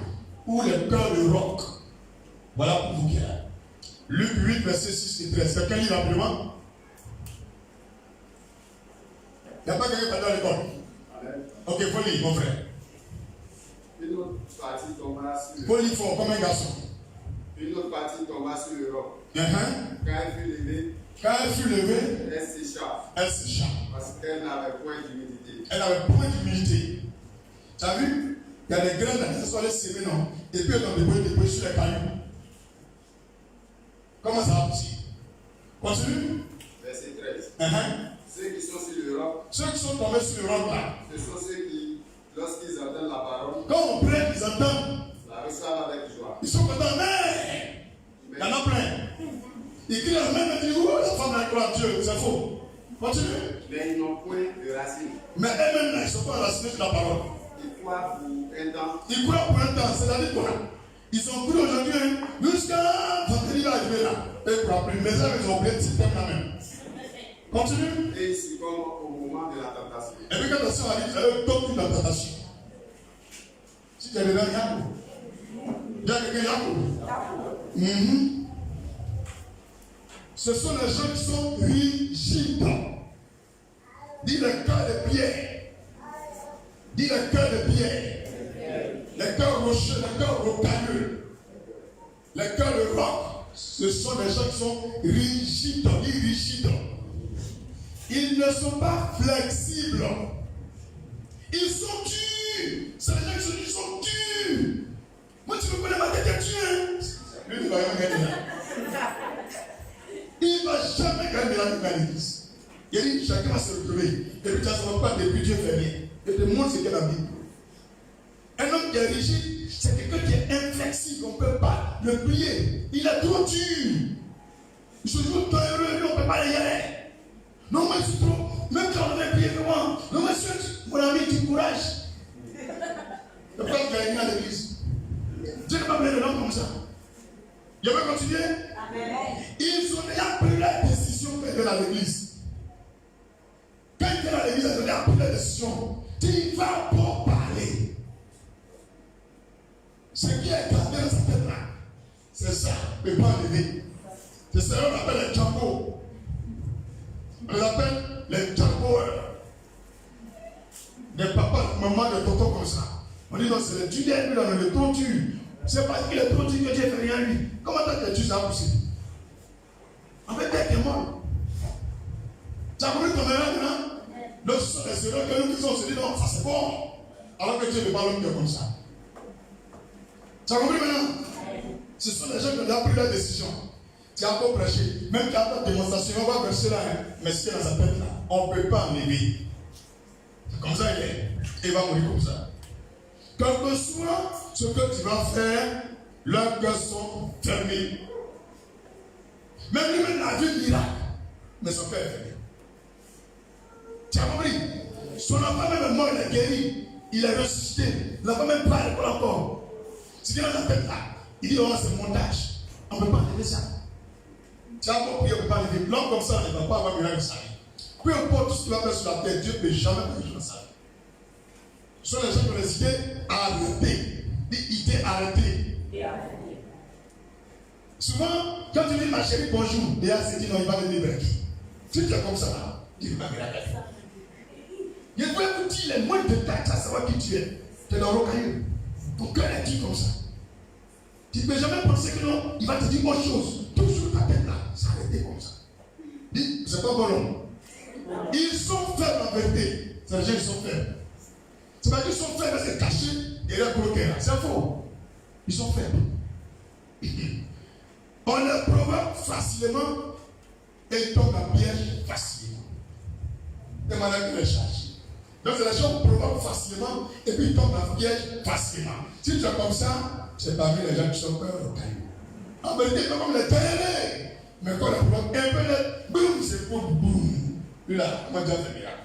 ou les cœurs de roc. Voilà pour vous qui est là. Luc 8, verset 6 et 13. Quelqu'un lit rapidement? Il n'y a pas quelqu'un qui va dans l'école? Ok, il faut lire, mon frère. Une autre partie tomba sur Il faut lire fort, comme un garçon. Une autre partie tomba sur le roc. Uh-huh. Quand elle fut levée, elle s'échappe. Elle s'échappe. Parce qu'elle n'avait point d'humilité. Elle n'avait point d'humilité. Tu as vu? Il y a des graines là, qui sont les sémées, non? Et puis elles ont débrouillé sur les cailloux. Comment ça va pousser? Continue. Verset 13. Uh-huh. Ceux qui sont sur le roc, Ceux qui sont tombés sur le roc là, ce sont ceux qui, lorsqu'ils entendent la parole, quand on prête, ils entendent. la reçoivent avec joie. Ils sont contents, mais il y en a plein. Ils crient la même et disent, oh, la femme a croire Dieu, c'est faux. Continue. Mais ils n'ont point de racine. Mais eux-mêmes là, ils ne sont pas racinés sur la parole. Ils croient pour un temps. Ils croient pour un temps, c'est-à-dire quoi? Ils ont cru aujourd'hui, jusqu'à vendredi va arriver là. Et ils croient plus. Mais eux, ils ont oublié le système là même. Continue. Et ils succombent au moment de la tentation. Et puis quand la soeur arrive, elle tombe dans la tentation. Si tu es dedans, Yako. Il y a quelqu'un Yako. Ce sont les gens qui sont rigides. Dis le cœur de pierre. Dis le cœur de pierre. Les cœurs rocheux, les cœurs rocailleux. Les cœurs de roc. Ce sont des gens qui sont rigides. Dis rigides. Ils ne sont pas flexibles. Ils sont durs. C'est les gens qui sont durs. Moi, tu me connais ma tête, tu es. Lui, il va jamais gagner. Il ne va jamais gagner la l'église. Il dit chacun va se retrouver. Et puis, tu ne vas pas depuis Dieu fait rien. Et te montre ce qu'est la Bible. Un homme qui est rigide, c'est quelqu'un qui est inflexible. On ne peut pas le plier. Il est trop dur. Il se trouve trop heureux, lui, on ne peut pas les y aller. Non, moi, je suis trop. Même quand on est plié devant. Non, monsieur, mon ami, du courage. Le peuple va gagner à l'église. Dieu n'a pas mis le nom comme ça. Je vais continuer. Amen. Ils ont déjà pris la décision de venir à l'église. Quand ils viennent à l'église, ils ont déjà pris la décision. Tu vas pour parler. Ce qui est gardé dans sa tête là, c'est ça, ne pas enlever. C'est ça qu'on appelle les Django. On les appelle les Djangoers. Des papas, mamans, des tontons comme ça. On dit non, c'est le tunnel, lui, dans le tontu. C'est parce qu'il est trop dur que Dieu fait rien à lui. Comment t'as tu ça poussé? En fait, t'es mort. Tu as compris ton erreur maintenant? Donc, ce sont les erreurs que nous disons, on se dit non, ça c'est bon. Alors que Dieu ne parle pas comme ça. Tu as compris maintenant? Ce sont les gens qui ont pris la décision. Tu as pas prêché. Même quand tu as ta démonstration, on va verser là, mais ce qui est dans sa tête là, on ne peut pas enlever. C'est comme ça il est. Il va mourir comme ça. Quel que soit ce que tu vas faire, leurs cœurs sont fermés. Même lui-même a vu le miracle, mais son cœur est fermé. Tu as compris? Son enfant même est mort, il est guéri, il est ressuscité. Il n'a pas même pas l'école encore. Ce qu'il a dans la tête là, il dit oh, c'est montage. On ne peut pas enlever ça. Tu as compris, on ne peut pas enlever. L'homme comme ça, il ne va pas avoir miracle de sa vie. Peu importe tout ce qu'il va faire sur la terre, Dieu ne peut jamais faire quelque chose dans sa vie. Ce sont les gens qui ont les idées arrêtées. Des idées arrêtées. Souvent, quand tu dis ma chérie bonjour, déjà c'est dit non, il va venir vers qui? Si tu es comme ça là, il va venir vers toi. Il faut écouter les moindres détails, tu vas savoir qui tu es. Tu es dans le rocailleux. Ton cœur est dit comme ça. Tu ne peux jamais penser que non, il va te dire autre chose. Toujours ta tête là, c'est arrêté comme ça. Dis, c'est pas bon non. Ils sont faibles en vérité. C'est les gens qui sont faibles. C'est pas qu'ils sont faibles, c'est caché derrière le cœur. C'est faux. Ils sont faibles. On les provoque facilement et ils tombent en piège facilement. C'est malade qui les charge. Donc c'est les gens qui provoquent facilement et puis ils tombent en piège facilement. Si tu es comme ça, c'est parmi les gens qui sont peur au caillou. En vérité, c'est comme les télés. Mais quand on les provoque un peu, boum, c'est pour boum. Lui là, comment Dieu fait miracle.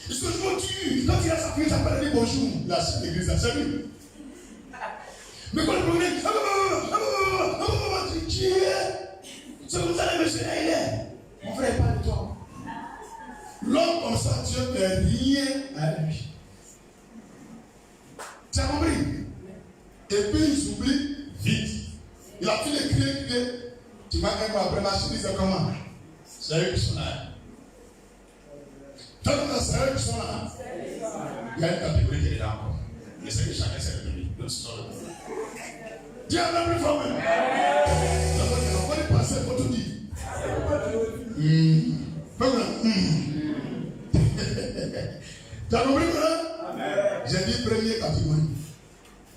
Ils sont toujours tués. Quand il a sa fille, il s'appelle lui bonjour. La chef d'église, la chef. Mais quand le problème, tu es. C'est comme ça, le monsieur là, il est. Mon frère, pas de toi. L'homme comme ça, Dieu ne fait rien à lui. Tu as compris? Et puis ils oublient vite. Il a fait les crier. Tu m'as un mois après, ma chemise est comment? C'est eux qui sont là. C'est eux qui sont là. Il y a une catégorie qui est là encore. Mais c'est que chacun s'est retenu. Dieu n'a plus fort même. On va y passer, il faut tout dire. Tu as compris maintenant? J'ai dit première catégorie.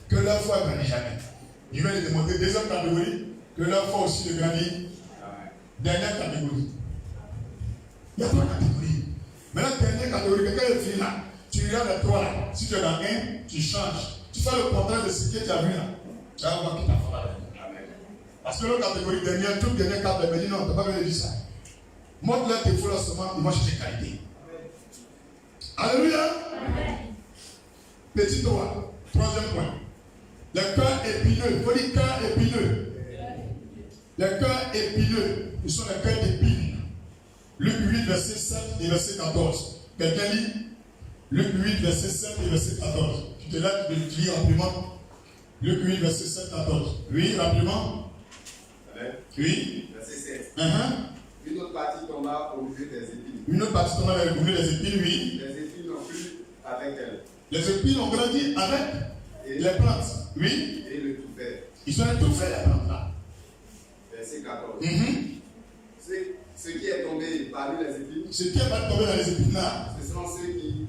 Que leur foi ne grandit jamais. Je vais lui demander deuxième catégorie. Que leur foi aussi ne grandit. Dernière catégorie. Il y a trois catégories. Maintenant, dernière catégorie, quelqu'un est fini là. Tu regardes à toi là. Si tu es dans un, tu changes. Tu fais le contraire de ce que tu as vu là. Tu vas voir qui t'a fait là. Parce que l'autre catégorie dernière, toute dernière carte, elle me dit non, tu n'as pas besoin de dire ça. Montre-leur tes faux seulement, ils vont chercher qualité. Alléluia. Petit droit. Troisième point. Le cœur épineux. Il faut dire cœur épineux. Les cœurs épineux, ils sont les cœurs d'épines. Luc 8, verset 7 et verset 14. Quelqu'un lit Luc 8, verset 7 et verset 14. Tu te lèves, tu lis rapidement. Luc 8, verset 7 14. Oui, rapidement. Oui. Verset 7. Uh-huh. Une autre partie tomba au milieu des épines. Une autre partie tomba au milieu des épines, oui. Les épines ont cru avec elle. Les épines ont grandi avec les plantes, oui. Et le tout fait. Ils ont étouffé les plantes là. Verset 14. Mm-hmm. Ce qui est tombé parmi les épines. Ce qui est pas tombé dans les épines là. Ce sont ceux qui,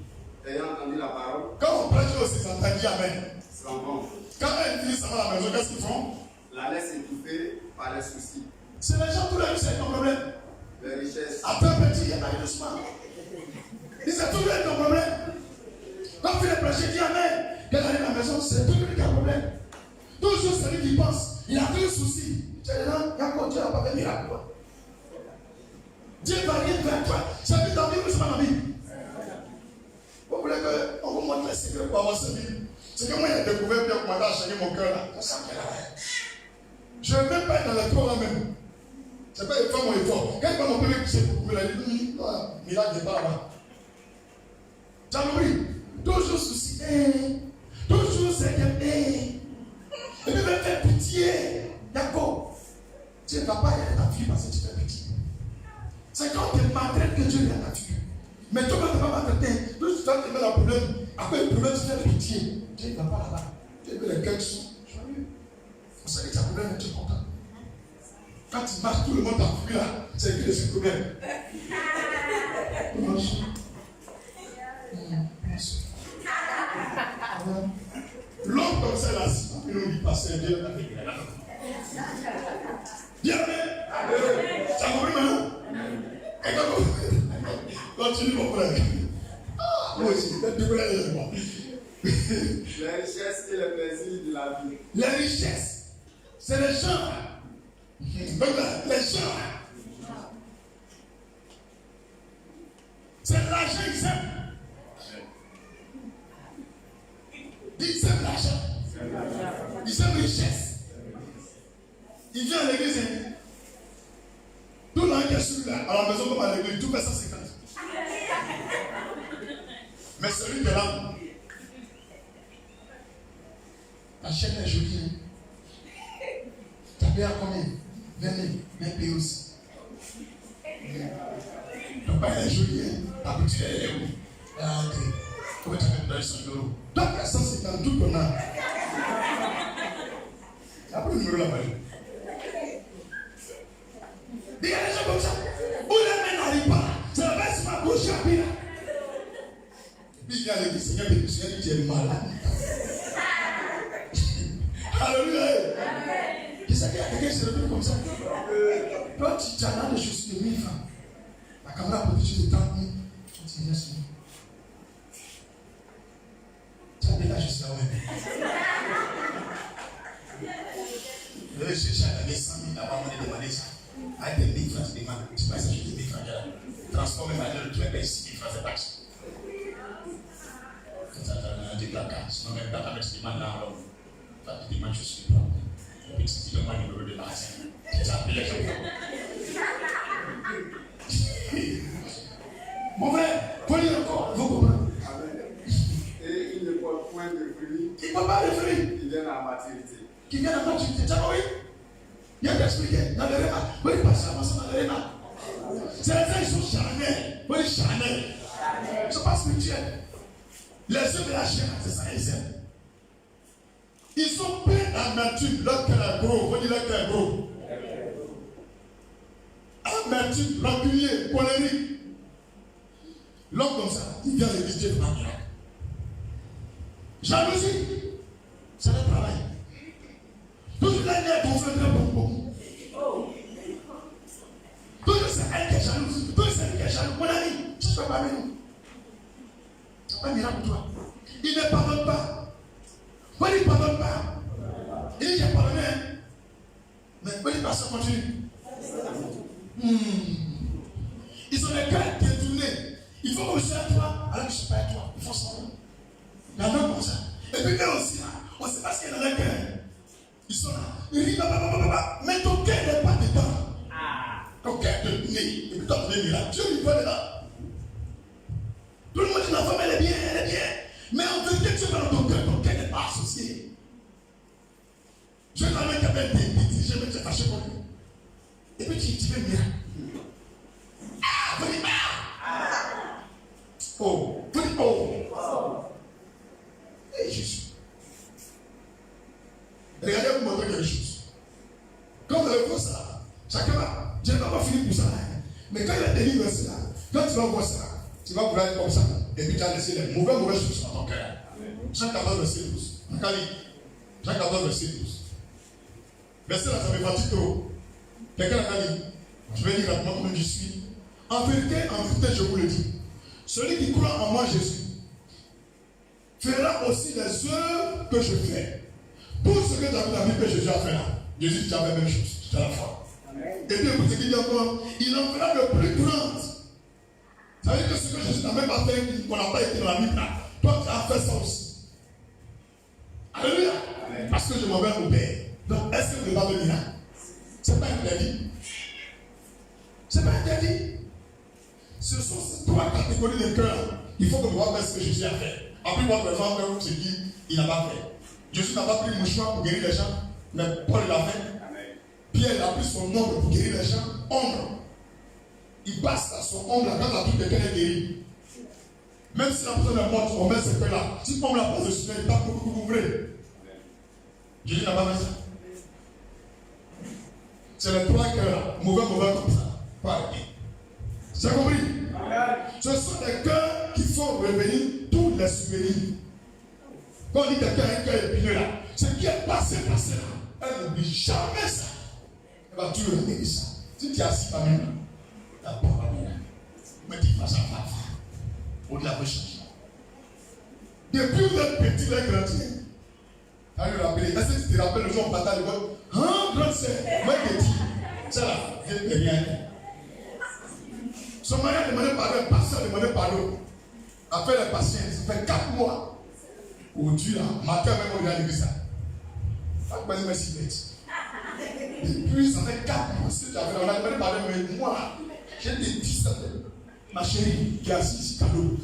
ayant entendu la parole, quand on prêche aussi, ils entendent dire Amen. se rencontrent. Quand ils finissent à la maison, qu'est-ce qu'ils font? La laisse étouffée par les soucis. C'est les gens, tous les c'est ton problème. Les richesses. Après petit, il y a pas de doucement. Ils sont tous les ton problème. Quand tu les prêches, dis Amen. Quand tu arrives à la maison, c'est tout le problème. Toujours celui qui pense, il a tous les soucis. Tu es là, Dieu n'a pas fait miracle. Dieu va rien vers toi. Ça veut dans la Bible, c'est pas dans la Bible. Vous voulez qu'on vous montre les secrets pour avancer vite. C'est que moi, j'ai découvert bien comment j'ai changé mon cœur là. Je ne veux même pas être dans le trou là même. C'est pas effort mon effort. Quand il va mon premier c'est pour me la dire, miracle n'est pas là. Tu as compris? Toujours souci. Toujours c'est que. Et puis même faire pitié. D'accord. Tu ne vas pas y aller dans ta vie parce que tu fais pitié. C'est quand tu maltraites que Dieu vient dans ta vie. Mais toi, quand tu ne vas pas maltraiter, toi, tu vas te mettre un problème. Après le problème, tu fais pitié. Dieu ne va pas là-bas. Dieu veut les cœurs qui sont joyeux. Vous savez que tu as un problème, tu es content. Quand tu marches, tout le monde t'a fouillé là. C'est que c'est problème. L'homme comme ça là, il nous dit passer Dieu avec la main. Dis Amen. Ça va vraiment? Et continue mon frère. Moi aussi, tu peux aller avec moi. Les richesses et les plaisirs de la vie. Les richesses, c'est les gens. Les gens. C'est l'argent qu'ils aiment. Ils aiment l'argent. Ils aiment richesse. Il vient à l'église. Tout l'an qui est celui-là, à la maison comme à l'église, tout fait 150. Mais celui qui est là, ta chaîne est jolie. Ta paix à combien? 20 000. Mais paye aussi. Ton père est joli. Ta petite est où? Elle a entré. Comment tu as fait 100 €? Donc, à 150, tout ton âme. Après le numéro là-bas. Il y a des gens comme ça. Où les mains n'arrivent pas. C'est la base ma bouche à pire. Puis il y a l'église, Seigneur, tu es malade. Alléluia. Qui sait qu'il y a quelqu'un qui se retrouve comme ça? Toi, tu as là des choses de 1000 francs. La caméra peut quelque chose de 30 000. Tu dis, laisse-moi. Tu as déjà juste là, ouais. Je vais chercher à gagner 100 000, avant de demander ça. Avec des 1000 francs, tu demandes. Tu passes à acheter des 1000 francs. Transformer ma gueule, tu vas payer 6 000 francs, c'est taxe. Tu te la casses. Sinon, même quand tu demandes là, tu demandes juste le plan. Et puis, si tu demandes le numéro de magasin, tu as appelé les gens. Mon frère, faut lire encore, vous comprenez? Et il ne porte point de fruits. Il ne peut pas de fruits. Qui viennent à maturité. Qui viennent à maturité. Tu as compris? Il y a t'expliquer dans le réma. Vous ne passez pas dans le réma. Certains ils sont charnels. Vous dites charnels. Ils ne sont pas spirituels. Les œufs de la chair, c'est ça, ils aiment. Ils sont pleins d'amertume. Leur cœur est gros. Vous dites leur cœur est gros. Amertume, rancunier, colérique. L'homme comme ça, il vient à l'église, Dieu fait un miracle. Jalousie, c'est le travail. Toujours l'année, ton frère est bon. Toujours c'est elle qui est jalouse. Toujours c'est elle qui est jalouse. Mon ami, tu ne peux pas venir. C'est pas un miracle pour toi. Il ne pardonne pas. Pourquoi il ne pardonne pas? Il dit j'ai pardonné. Mais pourquoi il passe, ça continue? Ils ont les cœurs détournés. Il faut que je sois à toi, alors que je ne suis pas à toi. Il faut s'en. Il y en a comme ça. Et puis eux aussi, là, on ne sait pas ce qu'il y a dans leur cœur. Ils sont là. Ils disent, mais ton cœur n'est pas dedans. Ton cœur te nez. Et puis toi, tu es là. Dieu lui voit dedans. Tout le monde dit, la femme, elle est bien, elle est bien. Mais en vérité, tu es dans ton cœur n'est pas associé. Je vais quand même t'appeler des je vais te fâcher pour lui. Et puis tu fais miracle. Vous dites, oh, vous dites, oh. Et Jésus. Regardez-vous montrer quelque chose. Quand vous allez voir ça, chacun va, Dieu ne va pas finir pour ça. Mais quand il a délivré cela, quand tu vas voir ça, tu vas vouloir être comme ça. Et puis tu as laissé les mauvaises choses dans ton cœur. Jean 14, verset 12. Jean 14, verset 12. Verset là, ça me fatigue trop. Quelqu'un a dit, je vais dire rapidement comment je suis. En vérité, je vous le dis. Celui qui croit en moi, Jésus, fera aussi les œuvres que je fais. Pour ce que David a vu que Jésus a fait là. Jésus dit la même chose. C'est la foi. Et puis, pour ce qu'il dit encore, il en fera de plus grande. Ça veut dire que ce que Jésus n'a même pas fait, qu'on n'a pas été dans la Bible là. Toi, tu as fait ça aussi. Alléluia. Amen. Parce que je m'en vais au Père. Donc, est-ce que vous ne va venir là? Ce n'est pas interdit. Ce n'est pas interdit. Ce sont ces trois catégories de cœur. Il faut que vous voyez ce que Jésus a fait. Après, votre exemple, ce qu'il n'a pas fait. Jésus n'a pas pris le mouchoir pour guérir les gens, mais Paul l'a fait. Pierre a pris son ombre pour guérir les gens. Ombre. Il passe à son ombre quand la vie de quelqu'un est guérie. Même si la personne est morte, on met ce cœur-là. Si on la pose dessus, il ne va pas vous ouvrir. Jésus n'a pas fait ça. C'est les trois cœurs, mauvais comme ça. Pas bien. C'est compris? Ce sont des cœurs qui font revenir tous les souvenirs. Quand on dit quelqu'un a un cœur épineux là, ce qui est passé là, elle n'oublie jamais ça. Elle va toujours retenir ça. Si tu es assis parmi nous, tu n'as pas parmi nous. Mais tu vas en faire. On l'a recherché. Depuis vous êtes petit, vous êtes grandi. Allez le rappeler. Est-ce que tu te rappelles le jour où on partait de l'école? Hein, grande sœur, moi petit. C'est là, je ne peux rien. Son mari a demandé pardon, le pasteur a demandé pardon. Après la patience, ça fait 4 mois. Aujourd'hui, là, matin même, on vient à l'église. Pas de manière si bête. Depuis, ça fait 4 mois. On a demandé pardon, mais moi, j'ai des petits ma chérie, qui est assise ici, cadeau.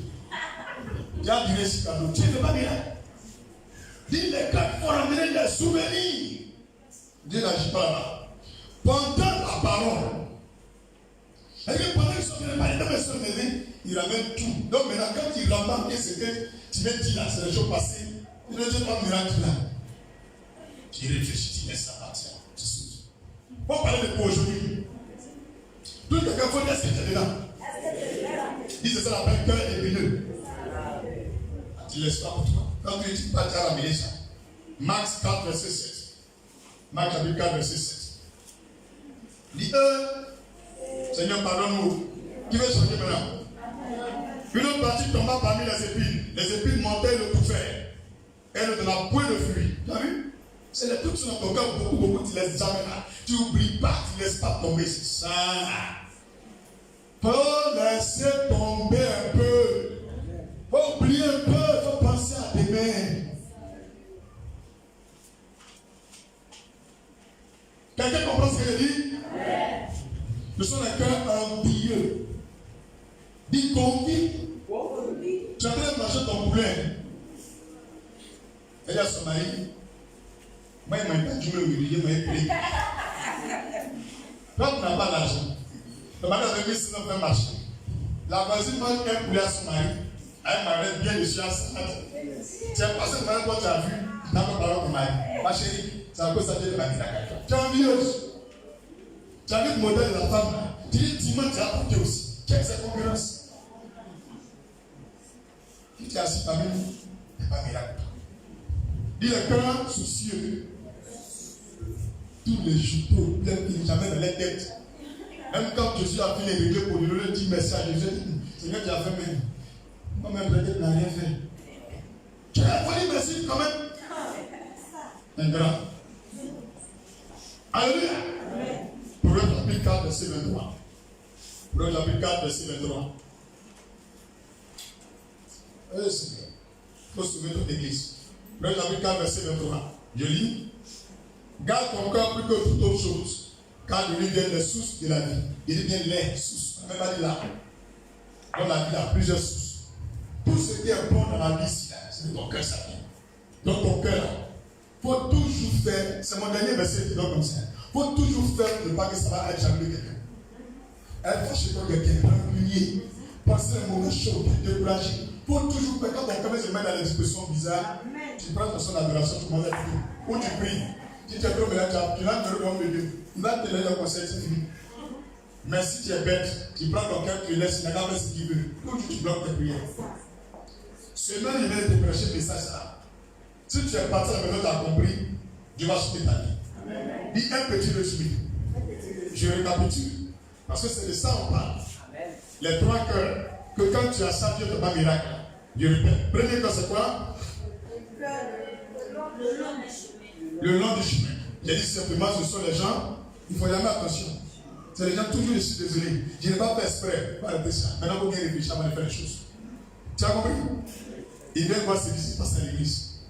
Qui a duré ici, cadeau. Tu ne veux pas bien? Dis les gars qui vont ramener des souvenirs. Dieu n'agit pas là. Pendant la parole. Et que pendant qu'ils sont venus parler, dans mes soeurs, il ramène tout. Donc maintenant, quand il ramène ce que tu veux dire là, c'est les jours passés, il ne dit pas miracle là. Tu réfléchis, tu laisses ça partir. Tu sautes. On va parler de quoi aujourd'hui? Tout quelqu'un faut dire ce que tu es dedans. Dis que ça l'appelle cœur épineux. Tu laisses pas pour toi. Quand tu dis pas, tu as ramené ça. Marc 4, verset 7. Marc chapitre 4, verset 7. Dis Seigneur, pardonne-nous. Qui veut changer maintenant? Une autre partie tomba parmi les épines. Les épines montaient le tout faire. Elle ne donna point de fruits. Tu as vu? C'est les trucs sur ton cœur, beaucoup, tu ne laisses jamais là. Tu n'oublies pas, tu ne laisses pas tomber. C'est ça. Faut laisser tomber un peu. Faut oublier un peu, faut penser à demain. Quelqu'un comprend ce que je dis? Ce sont les cœurs envieux. Dis conquis. Tu es en train de manger ton poulet. Elle a son mari. Moi, il m'a pas dit me humilier, il m'a épilé. Toi, tu n'as pas l'argent. Le mari avait mis sur notre marché. La voisine mange un poulet à son mari. Elle m'arrête bien dessus à sa tête. Tu as passé le mari quand tu as vu. Tu n'as pas parlé au mari. Ma chérie, c'est à cause de ça que tu as mis la carte. Tu es envieuse. Tu as vu le modèle de la femme. Tu dis, dis-moi, tu as apporté aussi. Quelle est cette concurrence? Si tu es assis parmi nous, il n'y a pas miracle. Dis le cœur soucieux. Tous les jours, jamais de la tête. Même quand Jésus a fini les régler pour lui dire merci à Jésus, Seigneur, tu as fait même. Moi-même, peut-être, n'a rien fait. Tu as dit merci quand même. Ingrat. Alléluia. Proverbe chapitre 4, verset 23. Proverbe chapitre 4, verset 23. Seigneur, il faut sauver toute l'église. Proverbe chapitre 4, verset 23. Je lis. Garde ton cœur plus que toute autre chose, car de lui viennent les sources de la vie. Il dit bien les sources. On ne peut pas dire là. Dans la vie, il y a plusieurs sources. Tout ce qui est bon dans la vie, c'est de ton cœur, ça vient. Dans ton cœur, il faut toujours faire. C'est mon dernier verset qui donne comme ça. Il faut toujours faire ne pas que ça va être jamais quelqu'un. Elle va chez toi quelqu'un, régulier, penser à une mauvaise chose, décourager. Il faut toujours faire. Quand ton cœur se met dans les expressions bizarres, tu prends ton son d'adoration, tu commences à prier. Ou tu pries. Si tu es comme là, tu l'as de l'homme de Dieu. Il va te donner un conseil, c'est fini. Mais si tu es bête, tu prends ton cœur, tu le laisses, il n'a qu'à faire ce qu'il veut. Ou tu bloques tes prières. Seulement, il vient te prêcher le message là. Si tu es parti à la maison, tu as compris, Dieu va sauver ta vie. Dis un petit résumé. Je récapitule. Parce que c'est de ça qu'on parle. Les trois cœurs, que quand tu as ça, Dieu te fait un miracle. Je répète. Premier cœur, c'est quoi? Le long du chemin. J'ai dit simplement, ce sont les gens, il faut y avoir attention. C'est les gens toujours, je suis désolé. Je n'ai pas fait exprès. Pas arrêter ça. Maintenant, il faut bien réfléchir avant de faire les choses. Tu as compris? Ils viennent voir ce qui se passe à l'église.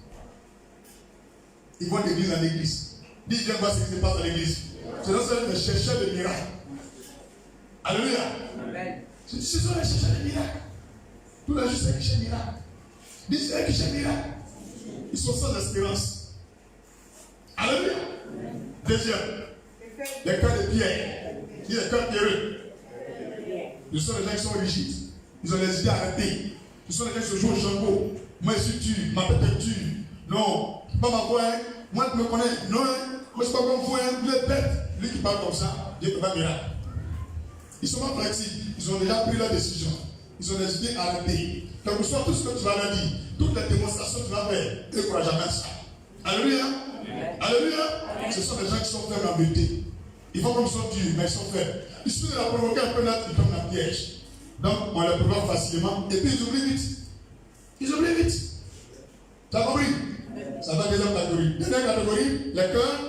Ils vont d'église en église. Dis, viens voir ce qui se passe à l'église. Ce sont les chercheurs de miracles. Alléluia. Ce sont les chercheurs de miracles. Tous les jours, c'est qui cherchent miracles. Dis, c'est qui cherchent miracles. Ils sont sans espérance. Alléluia. Deuxième, les cœurs de pierre. Dis les cœurs pierreux. Ce sont les gens qui sont rigides. Ils ont les idées arrêtées. Ce sont les gens qui se jouent au Django. Moi, je suis tu, ma tête est tu. Non, pas ma voix. Moi, tu me connais. Non, moi, je ne suis pas comme vous. Vous êtes bête. Lui qui parle comme ça, Dieu peut pas miracle. Ils sont pas flexibles. Ils ont déjà pris leur décision. Ils ont des idées arrêtées. Quel que soit tout ce que tu vas leur dire, toutes les démonstrations que tu vas faire, ne crois jamais à ça. Alléluia. Alléluia. Ce sont des gens qui sont faibles en vérité. Ils font comme ils sont durs, mais ils sont faibles. Il suffit de la provoquer un peu là, ils tombent dans le piège. Donc, on les provoque facilement et puis ils oublient vite. Ils oublient vite. Tu as compris? Ça va deuxième catégorie. Deuxième catégorie, les cœurs.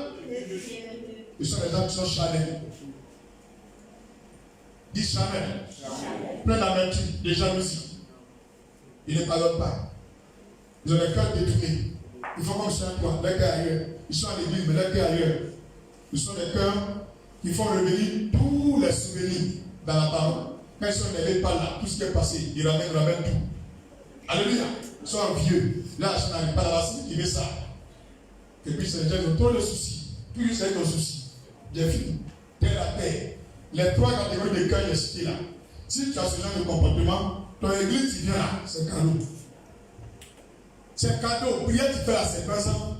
Ce sont les gens qui sont charnels. Dis charnel. Plein d'amertume, de jalousie. Ils ne pardonnent pas. Ils ont les cœurs détournés. Ils font comme ça, quoi, les cœurs ailleurs. Ils sont à l'église, mais les cœurs ailleurs. Ils sont des cœurs qui font revenir tous les souvenirs dans la parole. Quand ils sont n'allés pas là, tout ce qui est passé, ils ramènent tout. Alléluia. Ils sont vieux. Là, je n'arrive pas là-bas, c'est qui veut ça. Et puis, c'est les gens qui ont trop de soucis. Toujours c'est nos soucis. J'ai fini. Terre à terre. Les trois catégories de cœurs, j'ai cité là. Si tu as ce genre de comportement, ton église, tu viens là, c'est cadeau. C'est cadeau. Prière, tu fais là, c'est présent.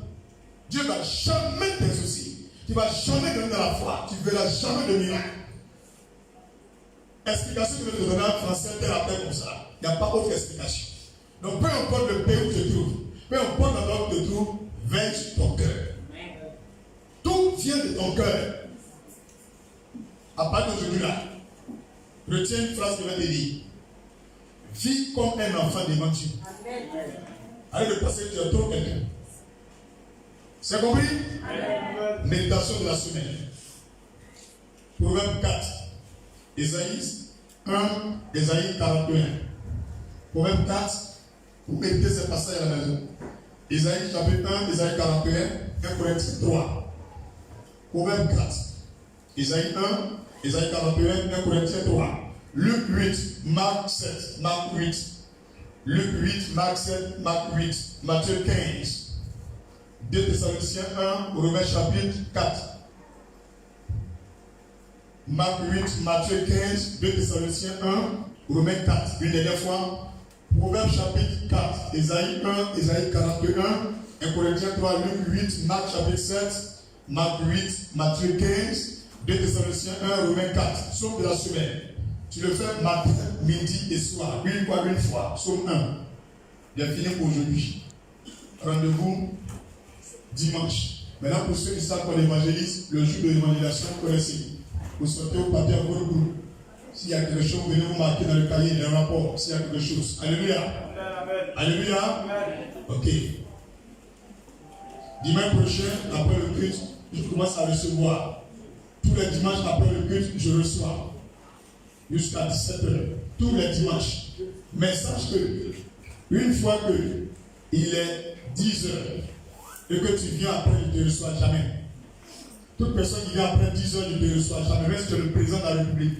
Dieu ne va jamais t'exaucer. Tu ne vas jamais donner dans la foi. Tu ne verras jamais de miracle. Explication que je vais te donner en français, terre à terre comme ça. Il n'y a pas autre explication. Donc, peu importe le pays où tu te trouves, peu importe l'endroit où tu te trouves, veille sur ton cœur. Tout vient de ton cœur. À partir d'aujourd'hui là, retiens une phrase que je vais te dire. Vis comme un enfant devant Dieu. Arrête de penser que tu es trop quelqu'un. C'est compris? Méditation de la semaine. Proverbe 4. Ésaïe 1, Ésaïe 41. Proverbe 4. Vous méditez ces passages à la maison. Ésaïe chapitre 1, Ésaïe 41, 1 Corinthiens 3. Proverbe 4. Ésaïe 1, Ésaïe 41, 1 Corinthiens 3. Luc 8, Marc 7, Marc 8. Luc 8, Marc 7, Marc 8. Matthieu 15. 2 Thessaloniciens 1, Romains chapitre 4. Marc 8, Matthieu 15, 2 Thessaloniciens 1, Romains 4. Une dernière fois, Proverbe chapitre 4, Ésaïe 1, Ésaïe 41, 1 Corinthiens 3, Luc 8, Marc chapitre 7, Marc 8, Matthieu 15, 2 Thessaloniciens 1, Romains 4. Psaume de la semaine. Tu le fais matin, midi et soir. Une fois. Psaume 1. Bien fini pour aujourd'hui. Rendez-vous dimanche. Maintenant, pour ceux qui savent qu'on évangélise, le jour de l'évangélisation, connaissez. Vous sortez au papier à votre groupe. S'il y a quelque chose, venez vous marquer dans le cahier, dans le rapport, s'il y a quelque chose. Alléluia. Alléluia. Ok. Dimanche prochain, après le culte, je commence à recevoir. Tous les dimanches après le culte, je reçois. Jusqu'à 17h. Tous les dimanches. Mais sache que, une fois que il est 10h et que tu viens après, je ne te reçois jamais. Toute personne qui vient après 10h, je ne te reçois jamais. Même si tu es le président de la République.